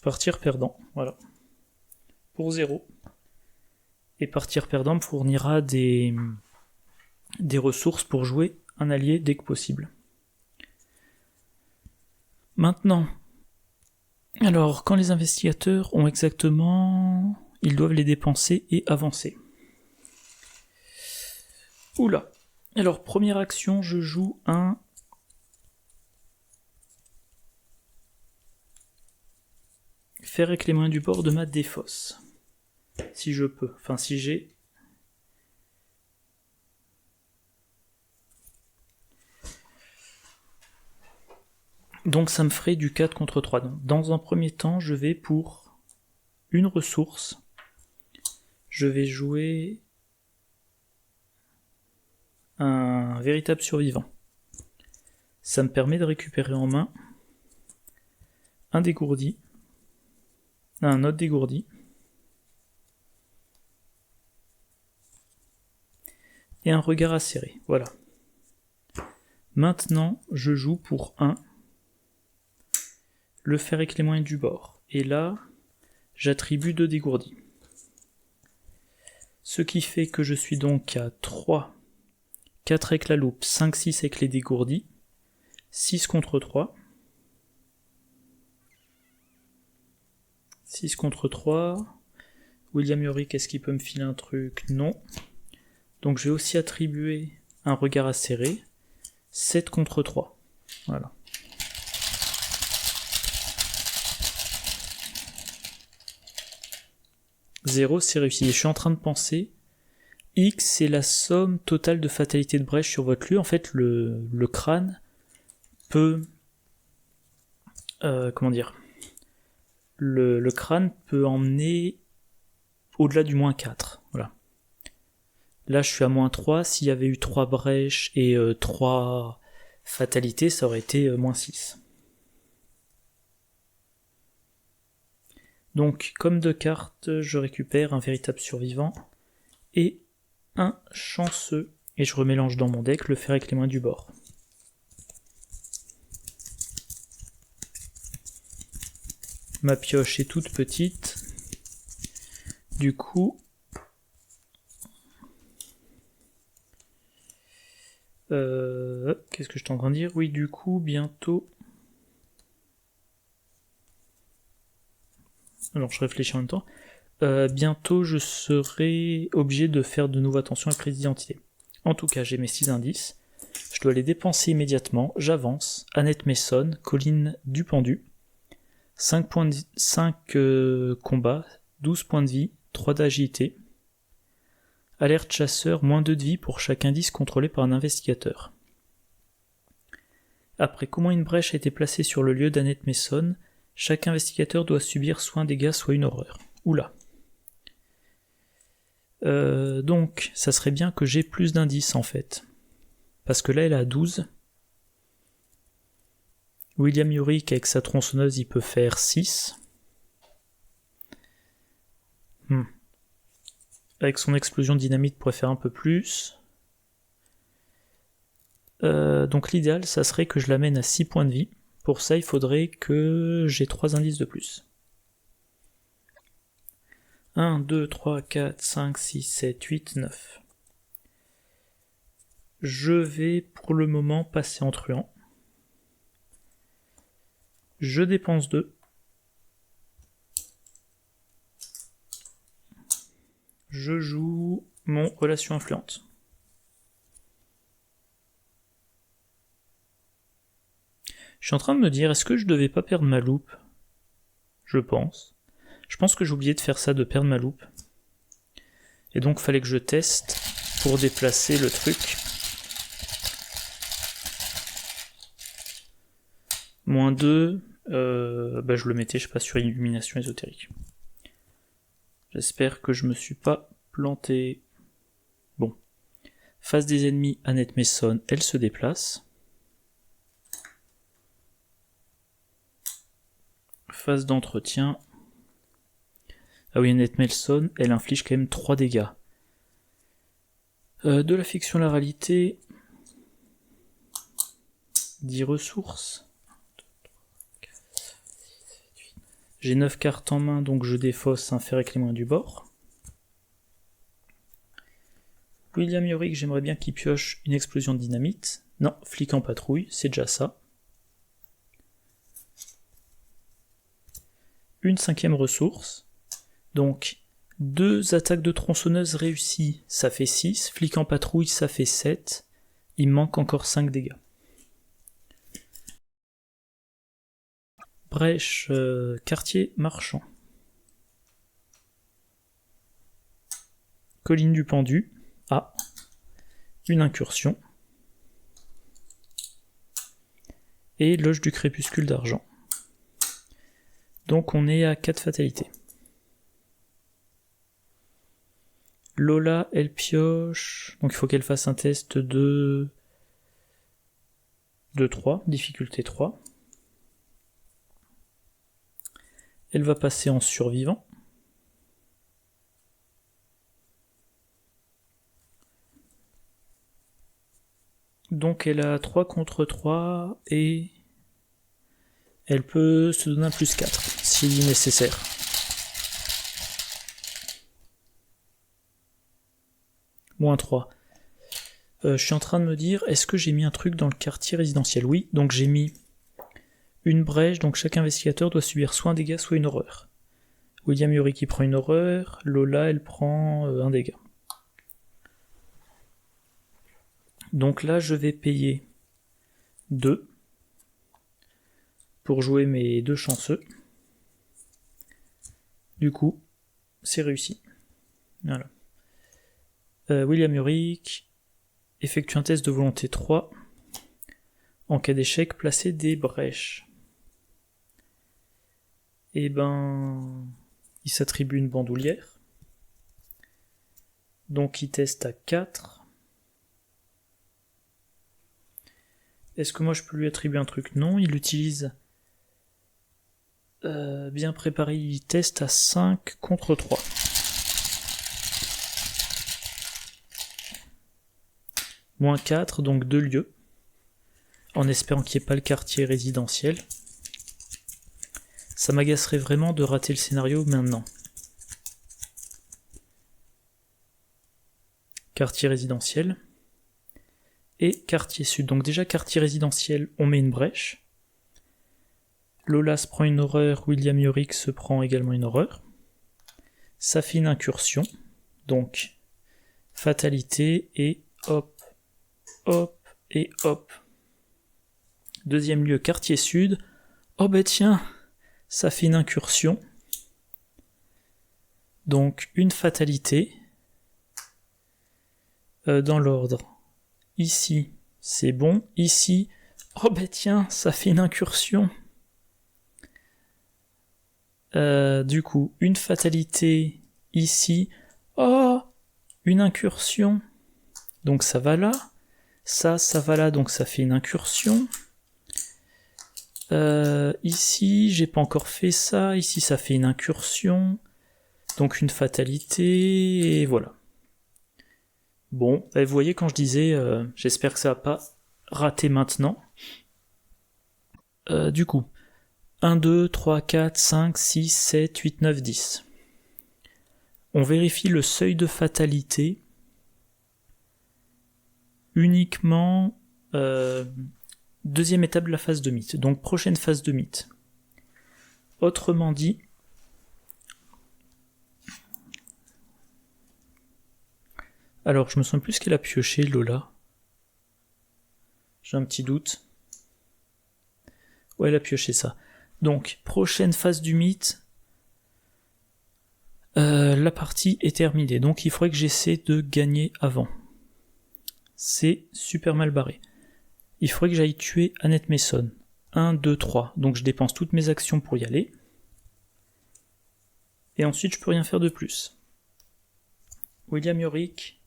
Partir perdant, voilà. Pour 0. Et partir perdant me fournira des ressources pour jouer un allié dès que possible. Maintenant, alors quand les investigateurs ont exactement... Ils doivent les dépenser et avancer. Oula. Alors première action, je joue un... Faire avec les moyens du bord de ma défausse. Si je peux. Enfin, si j'ai... Donc ça me ferait du 4 contre 3. Donc, dans un premier temps, je vais pour une ressource. Je vais jouer un véritable survivant. Ça me permet de récupérer en main un dégourdi, un autre dégourdi, et un regard acéré. Voilà. Maintenant, je joue pour 1, le fer avec les moyens du bord. Et là, j'attribue 2 dégourdis. Ce qui fait que je suis donc à 3, 4 avec la loupe, 5, 6 avec les dégourdis, 6 contre 3. 6 contre 3. William Yorick, est-ce qu'il peut me filer un truc? Non. Donc je vais aussi attribuer un regard acéré. 7 contre 3. Voilà. Zéro, c'est réussi. Et je suis en train de penser, X, c'est la somme totale de fatalité de brèche sur votre lieu. En fait, le crâne peut... comment dire, le crâne peut emmener au-delà du moins 4. Voilà. Là, je suis à moins 3. S'il y avait eu 3 brèches et 3 fatalités, ça aurait été moins 6. Donc, comme 2 cartes, je récupère un véritable survivant et un chanceux. Et je remélange dans mon deck le fer avec les moyens du bord. Ma pioche est toute petite. Du coup... qu'est-ce que je suis en train de dire? Oui, du coup, bientôt... Alors, je réfléchis en même temps. Bientôt, je serai obligé de faire de nouveau attention à la prise d'identité. En tout cas, j'ai mes 6 indices. Je dois les dépenser immédiatement. J'avance. Annette Mason, Colline Dupendu. 5 points de 5 combats, 12 points de vie, 3 d'agilité. Alerte chasseur, moins 2 de vie pour chaque indice contrôlé par un investigateur. Après qu'au moins une brèche a été placée sur le lieu d'Annette Mason, chaque investigateur doit subir soit un dégât, soit une horreur. Oula. Donc, ça serait bien que j'ai plus d'indices en fait. Parce que là, elle a 12. William Yorick, avec sa tronçonneuse, il peut faire 6. Avec son explosion de dynamite, il pourrait faire un peu plus. Donc l'idéal, ça serait que je l'amène à 6 points de vie. Pour ça, il faudrait que j'ai 3 indices de plus. 1, 2, 3, 4, 5, 6, 7, 8, 9. Je vais pour le moment passer en truand. Je dépense 2. Je joue mon relation influente. Je suis en train de me dire, est-ce que je devais pas perdre ma loupe? Je pense. Je pense que j'ai oublié de faire ça, de perdre ma loupe. Et donc, fallait que je teste pour déplacer le truc. Moins 2, je le mettais, je sais pas, sur illumination ésotérique. J'espère que je me suis pas planté. Bon. Face des ennemis, Annette Mason, elle se déplace. Phase d'entretien. Ah oui, Annette Mason, elle inflige quand même 3 dégâts. De la fiction à la réalité. 10 ressources. J'ai 9 cartes en main, donc je défausse un fer avec les moyens du bord. William Yorick, j'aimerais bien qu'il pioche une explosion de dynamite. Non, flic en patrouille, c'est déjà ça. Une 5e ressource. Donc, 2 attaques de tronçonneuse réussies, ça fait 6. Flic en patrouille, ça fait 7. Il manque encore 5 dégâts. Brèche, quartier marchand. Colline du pendu. Ah, une incursion. Et loge du crépuscule d'argent. Donc on est à 4 fatalités. Lola, elle pioche. Donc il faut qu'elle fasse un test de 3, difficulté 3. Elle va passer en survivant. Donc elle a 3 contre 3 et elle peut se donner un plus 4 si nécessaire. Moins 3. Je suis en train de me dire, est-ce que j'ai mis un truc dans le quartier résidentiel? Oui, donc j'ai mis une brèche, donc chaque investigateur doit subir soit un dégât, soit une horreur. William Yuri qui prend une horreur, Lola elle prend un dégât. Donc là je vais payer 2 pour jouer mes 2 chanceux. Du coup, c'est réussi. Voilà. William Yorick effectue un test de volonté 3. En cas d'échec, placez des brèches. Et ben, il s'attribue une bandoulière. Donc il teste à 4. Est-ce que moi je peux lui attribuer un truc? Non, il utilise bien préparé, il teste à 5 contre 3. Moins 4, donc 2 lieux. En espérant qu'il n'y ait pas le quartier résidentiel. Ça m'agacerait vraiment de rater le scénario maintenant. Quartier résidentiel. Et quartier sud. Donc déjà quartier résidentiel, on met une brèche. Lola se prend une horreur, William Yorick se prend également une horreur. Ça fait une incursion. Donc fatalité et hop, hop et hop. Deuxième lieu, quartier sud. Oh bah tiens, ça fait une incursion. Donc une fatalité. Dans l'ordre. Ici, c'est bon. Ici, oh bah tiens, ça fait une incursion. Du coup, une fatalité ici. Oh, une incursion. Donc ça va là. Ça va là, donc ça fait une incursion. Ici, j'ai pas encore fait ça. Ici, ça fait une incursion. Donc une fatalité, et voilà. Bon, vous voyez quand je disais, j'espère que ça va pas rater maintenant. Du coup, 1, 2, 3, 4, 5, 6, 7, 8, 9, 10. On vérifie le seuil de fatalité uniquement deuxième étape de la phase de mythe, donc prochaine phase de mythe. Autrement dit, alors je me souviens plus ce qu'elle a pioché, Lola. J'ai un petit doute. Ouais, elle a pioché ça. Donc, prochaine phase du mythe, la partie est terminée, donc il faudrait que j'essaie de gagner avant. C'est super mal barré. Il faudrait que j'aille tuer Annette Mason. 1, 2, 3. Donc je dépense toutes mes actions pour y aller. Et ensuite je peux rien faire de plus. William Yorick,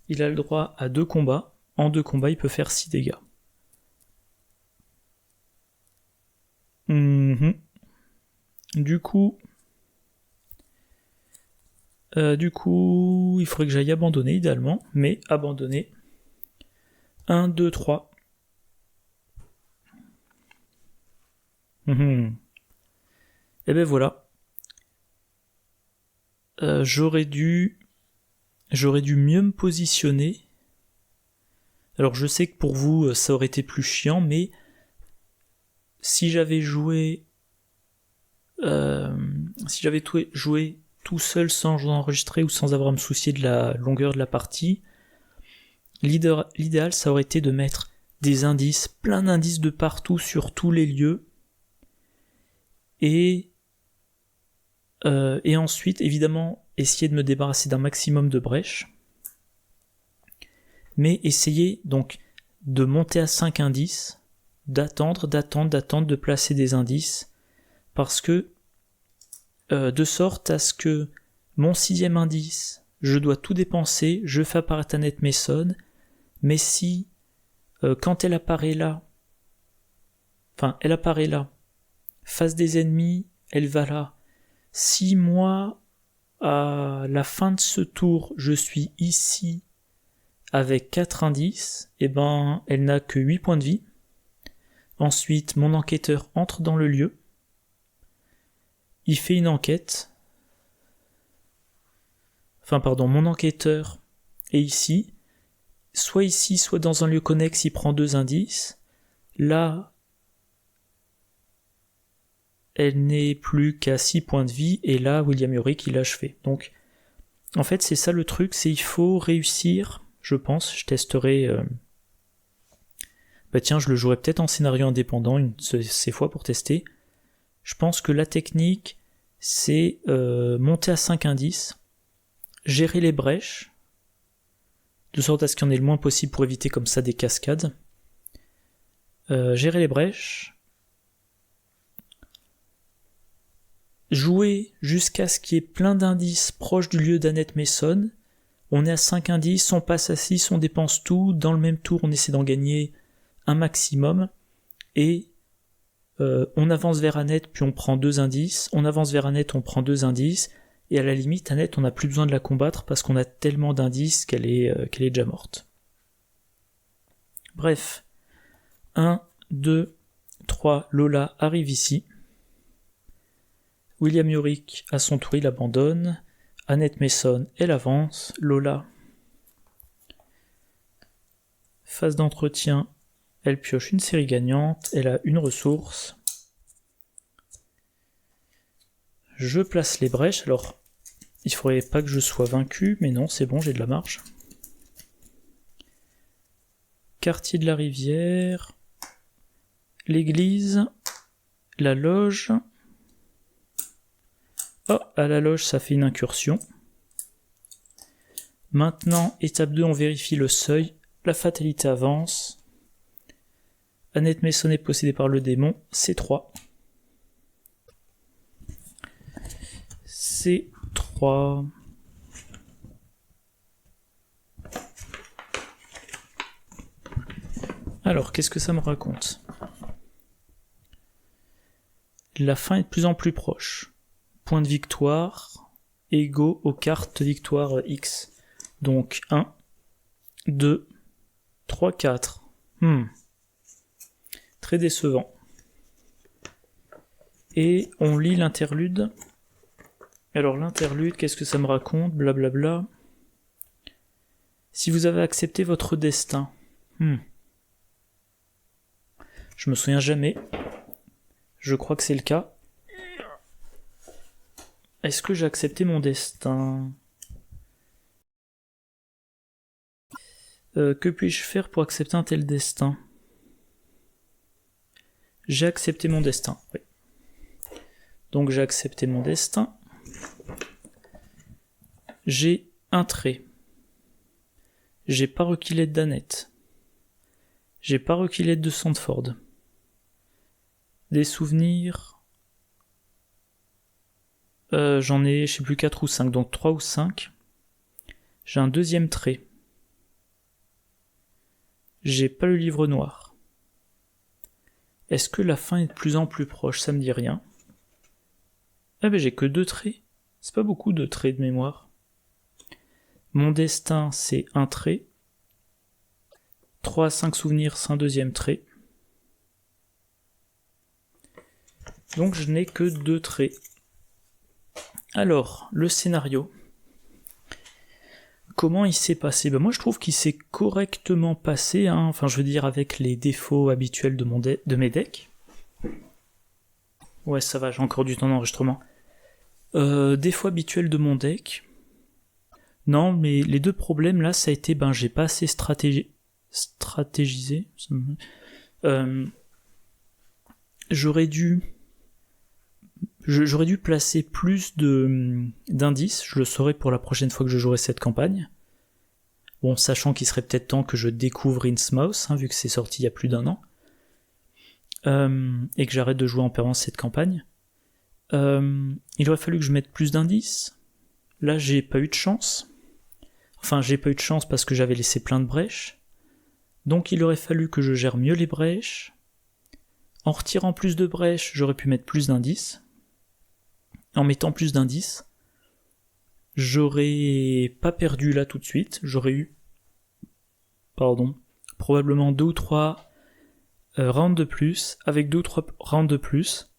il a le droit à 2 combats. En 2 combats, il peut faire 6 dégâts. Du coup, il faudrait que j'aille abandonner idéalement, mais abandonner. 1, 2, 3. Et ben voilà. J'aurais dû mieux me positionner. Alors je sais que pour vous ça aurait été plus chiant, mais si j'avais joué tout seul sans enregistrer ou sans avoir à me soucier de la longueur de la partie, l'idéal ça aurait été de mettre des indices, plein d'indices de partout sur tous les lieux, et ensuite évidemment essayer de me débarrasser d'un maximum de brèches, mais essayer donc de monter à 5 indices, d'attendre, de placer des indices, parce que de sorte à ce que mon 6e indice, je dois tout dépenser, je fais apparaître Annette Mason, mais si quand elle apparaît là, Face des ennemis, elle va là. Si moi, à la fin de ce tour, je suis ici avec 4 indices, eh ben, elle n'a que 8 points de vie. Ensuite, mon enquêteur entre dans le lieu. Il fait une enquête. Mon enquêteur est ici. Soit dans un lieu connexe, il prend 2 indices. Là, elle n'est plus qu'à 6 points de vie, et là, William Yorick, il a achevé. Donc, en fait, c'est ça le truc, c'est il faut réussir, je pense, je testerai... je le jouerai peut-être en scénario indépendant, ces fois pour tester. Je pense que la technique, c'est monter à 5 indices, gérer les brèches, de sorte à ce qu'il y en ait le moins possible pour éviter comme ça des cascades. Gérer les brèches, jouer jusqu'à ce qu'il y ait plein d'indices proches du lieu d'Annette Mason. On est à 5 indices, on passe à 6, on dépense tout. Dans le même tour, on essaie d'en gagner un maximum. Et on avance vers Annette, puis on prend 2 indices. On avance vers Annette, on prend 2 indices. Et à la limite, Annette, on n'a plus besoin de la combattre parce qu'on a tellement d'indices qu'elle est déjà morte. Bref. 1, 2, 3, Lola arrive ici. William Yorick, à son tour, il abandonne. Annette Mason, elle avance. Lola, phase d'entretien, elle pioche une série gagnante. Elle a une ressource. Je place les brèches. Alors, il faudrait pas que je sois vaincu, mais non, c'est bon, j'ai de la marge. Quartier de la Rivière, l'église, la loge. Oh, à la loge, ça fait une incursion. Maintenant, étape 2, on vérifie le seuil. La fatalité avance. Annette Mason est possédée par le démon. C3. C3. Alors, qu'est-ce que ça me raconte? La fin est de plus en plus proche. Point de victoire égaux aux cartes victoire X. Donc 1, 2, 3, 4. Très décevant. Et on lit l'interlude. Alors l'interlude, qu'est-ce que ça me raconte? Blablabla. Si vous avez accepté votre destin. Je me souviens jamais. Je crois que c'est le cas. Est-ce que j'ai accepté mon destin? Que puis-je faire pour accepter un tel destin? J'ai accepté mon destin, oui. Donc j'ai accepté mon destin. J'ai un trait. J'ai pas requis l'aide d'Annette. J'ai pas requis l'aide de Sandford. Des souvenirs... j'en ai, je sais plus, 4 ou 5, donc 3 ou 5. J'ai un deuxième trait. J'ai pas le livre noir. Est-ce que la fin est de plus en plus proche? Ça me dit rien. Ah ben j'ai que 2 traits. C'est pas beaucoup de traits de mémoire. Mon destin, c'est un trait. 3 à 5 souvenirs, c'est un deuxième trait. Donc je n'ai que 2 traits. Alors, le scénario. Comment il s'est passé? Moi je trouve qu'il s'est correctement passé, hein. Enfin je veux dire avec les défauts habituels de mes decks. Ouais ça va, j'ai encore du temps d'enregistrement. Défauts habituels de mon deck. Non mais les 2 problèmes là ça a été j'ai pas assez stratégisé. J'aurais dû placer plus d'indices, je le saurai pour la prochaine fois que je jouerai cette campagne. Bon, sachant qu'il serait peut-être temps que je découvre Innsmouth, vu que c'est sorti il y a plus d'1 an, et que j'arrête de jouer en permanence cette campagne. Il aurait fallu que je mette plus d'indices. Là, j'ai pas eu de chance. Enfin, j'ai pas eu de chance parce que j'avais laissé plein de brèches. Donc il aurait fallu que je gère mieux les brèches. En retirant plus de brèches, j'aurais pu mettre plus d'indices. En mettant plus d'indices, j'aurais pas perdu là tout de suite, j'aurais eu probablement 2 ou 3 rounds de plus. Avec 2 ou 3 rounds de plus,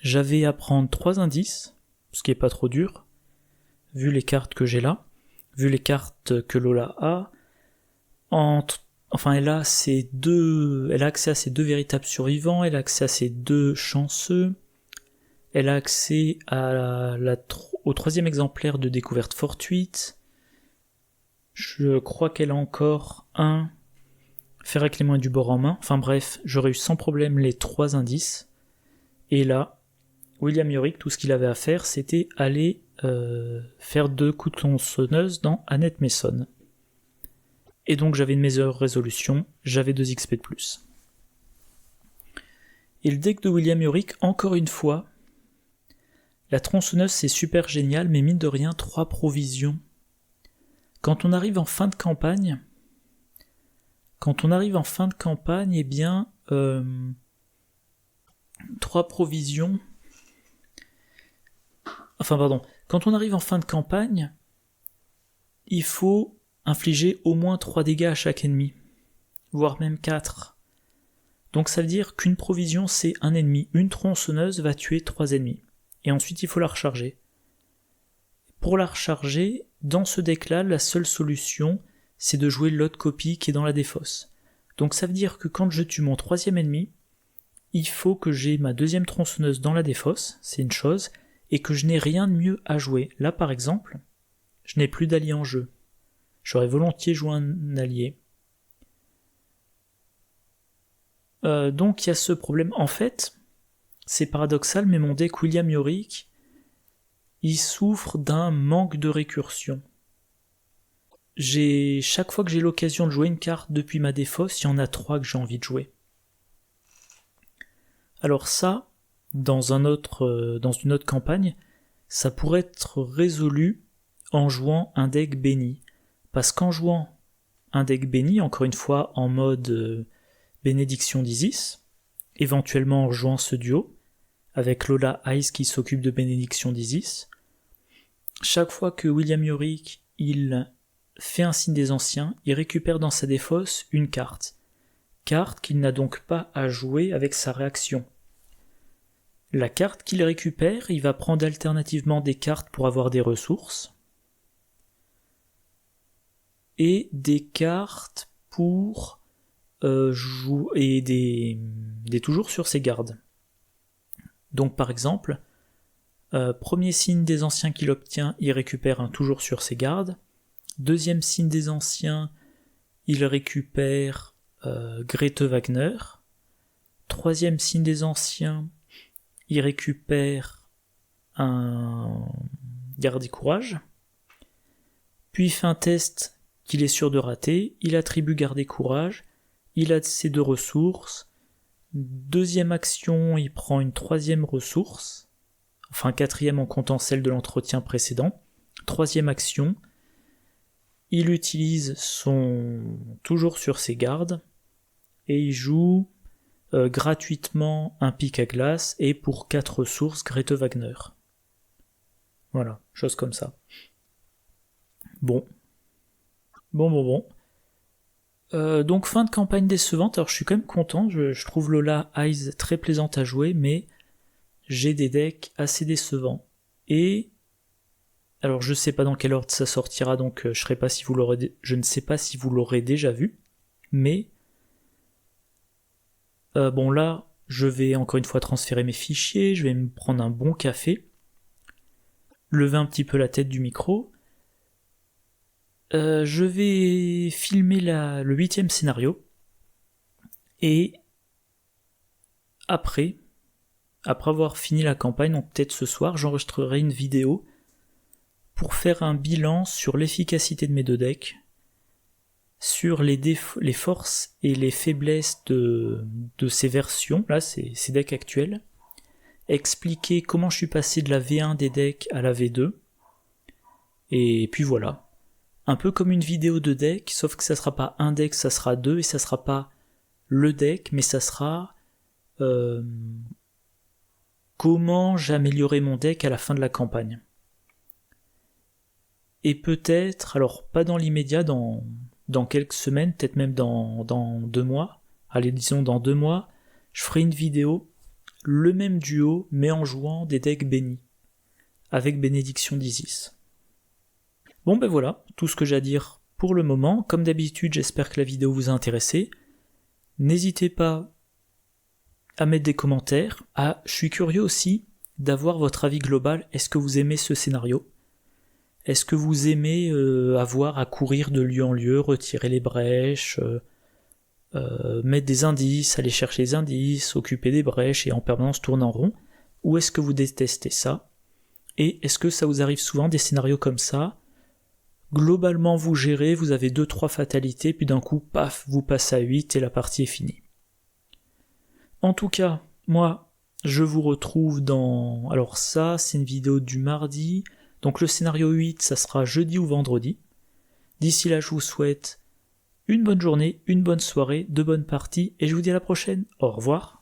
j'avais à prendre 3 indices, ce qui est pas trop dur, vu les cartes que j'ai là, vu les cartes que Lola a. Elle a accès à ses 2 véritables survivants, elle a accès à ses 2 chanceux, elle a accès au 3e exemplaire de découverte fortuite. Je crois qu'elle a encore un fer à clément et du bord en main. Enfin bref, j'aurais eu sans problème les 3 indices. Et là, William Yorick, tout ce qu'il avait à faire, c'était aller faire 2 coups de tronçonneuse dans Annette Mason. Et donc j'avais une meilleure résolution, j'avais 2 XP de plus. Et le deck de William Yorick, encore une fois, la tronçonneuse c'est super génial, mais mine de rien, 3 provisions. Quand on arrive en fin de campagne, eh bien, 3 provisions. Quand on arrive en fin de campagne, il faut infliger au moins 3 dégâts à chaque ennemi, voire même 4. Donc ça veut dire qu'une provision c'est un ennemi, une tronçonneuse va tuer 3 ennemis, et ensuite il faut la recharger. Pour la recharger, dans ce deck-là, la seule solution, c'est de jouer l'autre copie qui est dans la défausse. Donc ça veut dire que quand je tue mon 3e ennemi, il faut que j'ai ma 2e tronçonneuse dans la défausse, c'est une chose, et que je n'ai rien de mieux à jouer. Là par exemple, je n'ai plus d'allié en jeu. J'aurais volontiers joué un allié. Donc il y a ce problème. En fait, c'est paradoxal, mais mon deck William Yorick, il souffre d'un manque de récursion. Chaque fois que j'ai l'occasion de jouer une carte depuis ma défausse, il y en a 3 que j'ai envie de jouer. Alors ça, dans une autre campagne, ça pourrait être résolu en jouant un deck béni. Parce qu'en jouant un deck béni, encore une fois en mode bénédiction d'Isis, éventuellement en jouant ce duo, avec Lola Ice qui s'occupe de bénédiction d'Isis, chaque fois que William Yorick il fait un signe des anciens, il récupère dans sa défausse une carte qu'il n'a donc pas à jouer avec sa réaction. La carte qu'il récupère, il va prendre alternativement des cartes pour avoir des ressources, et des cartes pour jouer des toujours sur ses gardes. Donc par exemple, premier signe des anciens qu'il obtient, il récupère un toujours sur ses gardes. Deuxième signe des anciens, il récupère Grete Wagner. Troisième signe des anciens, il récupère un garde et courage. Puis il fait un test qu'il est sûr de rater, il attribue garde et courage, il a ses 2 ressources. Deuxième action, il prend une 3e ressource, enfin 4e en comptant celle de l'entretien précédent. 3e action, il utilise son toujours sur ses gardes, et il joue gratuitement un pic à glace, et pour 4 ressources, Grete Wagner. Voilà, chose comme ça. Bon. Donc fin de campagne décevante. Alors je suis quand même content, je trouve Lola Eyes très plaisante à jouer, mais j'ai des decks assez décevants. Et alors je sais pas dans quel ordre ça sortira, donc je ne sais pas si vous l'aurez déjà vu, mais bon là je vais encore une fois transférer mes fichiers, je vais me prendre un bon café, lever un petit peu la tête du micro. Je vais filmer le 8e scénario, et après avoir fini la campagne, donc peut-être ce soir, j'enregistrerai une vidéo pour faire un bilan sur l'efficacité de mes 2 decks, sur les forces et les faiblesses de ces versions, là ces decks actuels, expliquer comment je suis passé de la V1 des decks à la V2, et puis voilà. Un peu comme une vidéo de deck, sauf que ça sera pas un deck, ça sera 2, et ça sera pas le deck, mais ça sera comment j'améliorais mon deck à la fin de la campagne. Et peut-être, alors pas dans l'immédiat, dans quelques semaines, peut-être même dans 2 mois, allez disons dans 2 mois, je ferai une vidéo, le même duo, mais en jouant des decks bénis, avec Bénédiction d'Isis. Bon ben voilà, tout ce que j'ai à dire pour le moment. Comme d'habitude, j'espère que la vidéo vous a intéressé. N'hésitez pas à mettre des commentaires. Je suis curieux aussi d'avoir votre avis global. Est-ce que vous aimez ce scénario ? Est-ce que vous aimez avoir à courir de lieu en lieu, retirer les brèches, mettre des indices, aller chercher des indices, occuper des brèches et en permanence tourner en rond ? Ou est-ce que vous détestez ça ? Et est-ce que ça vous arrive souvent des scénarios comme ça ? Globalement vous gérez, vous avez 2-3 fatalités, puis d'un coup, paf, vous passez à 8 et la partie est finie. En tout cas, moi, je vous retrouve dans... Alors ça, c'est une vidéo du mardi, donc le scénario 8, ça sera jeudi ou vendredi. D'ici là, je vous souhaite une bonne journée, une bonne soirée, de bonnes parties, et je vous dis à la prochaine. Au revoir.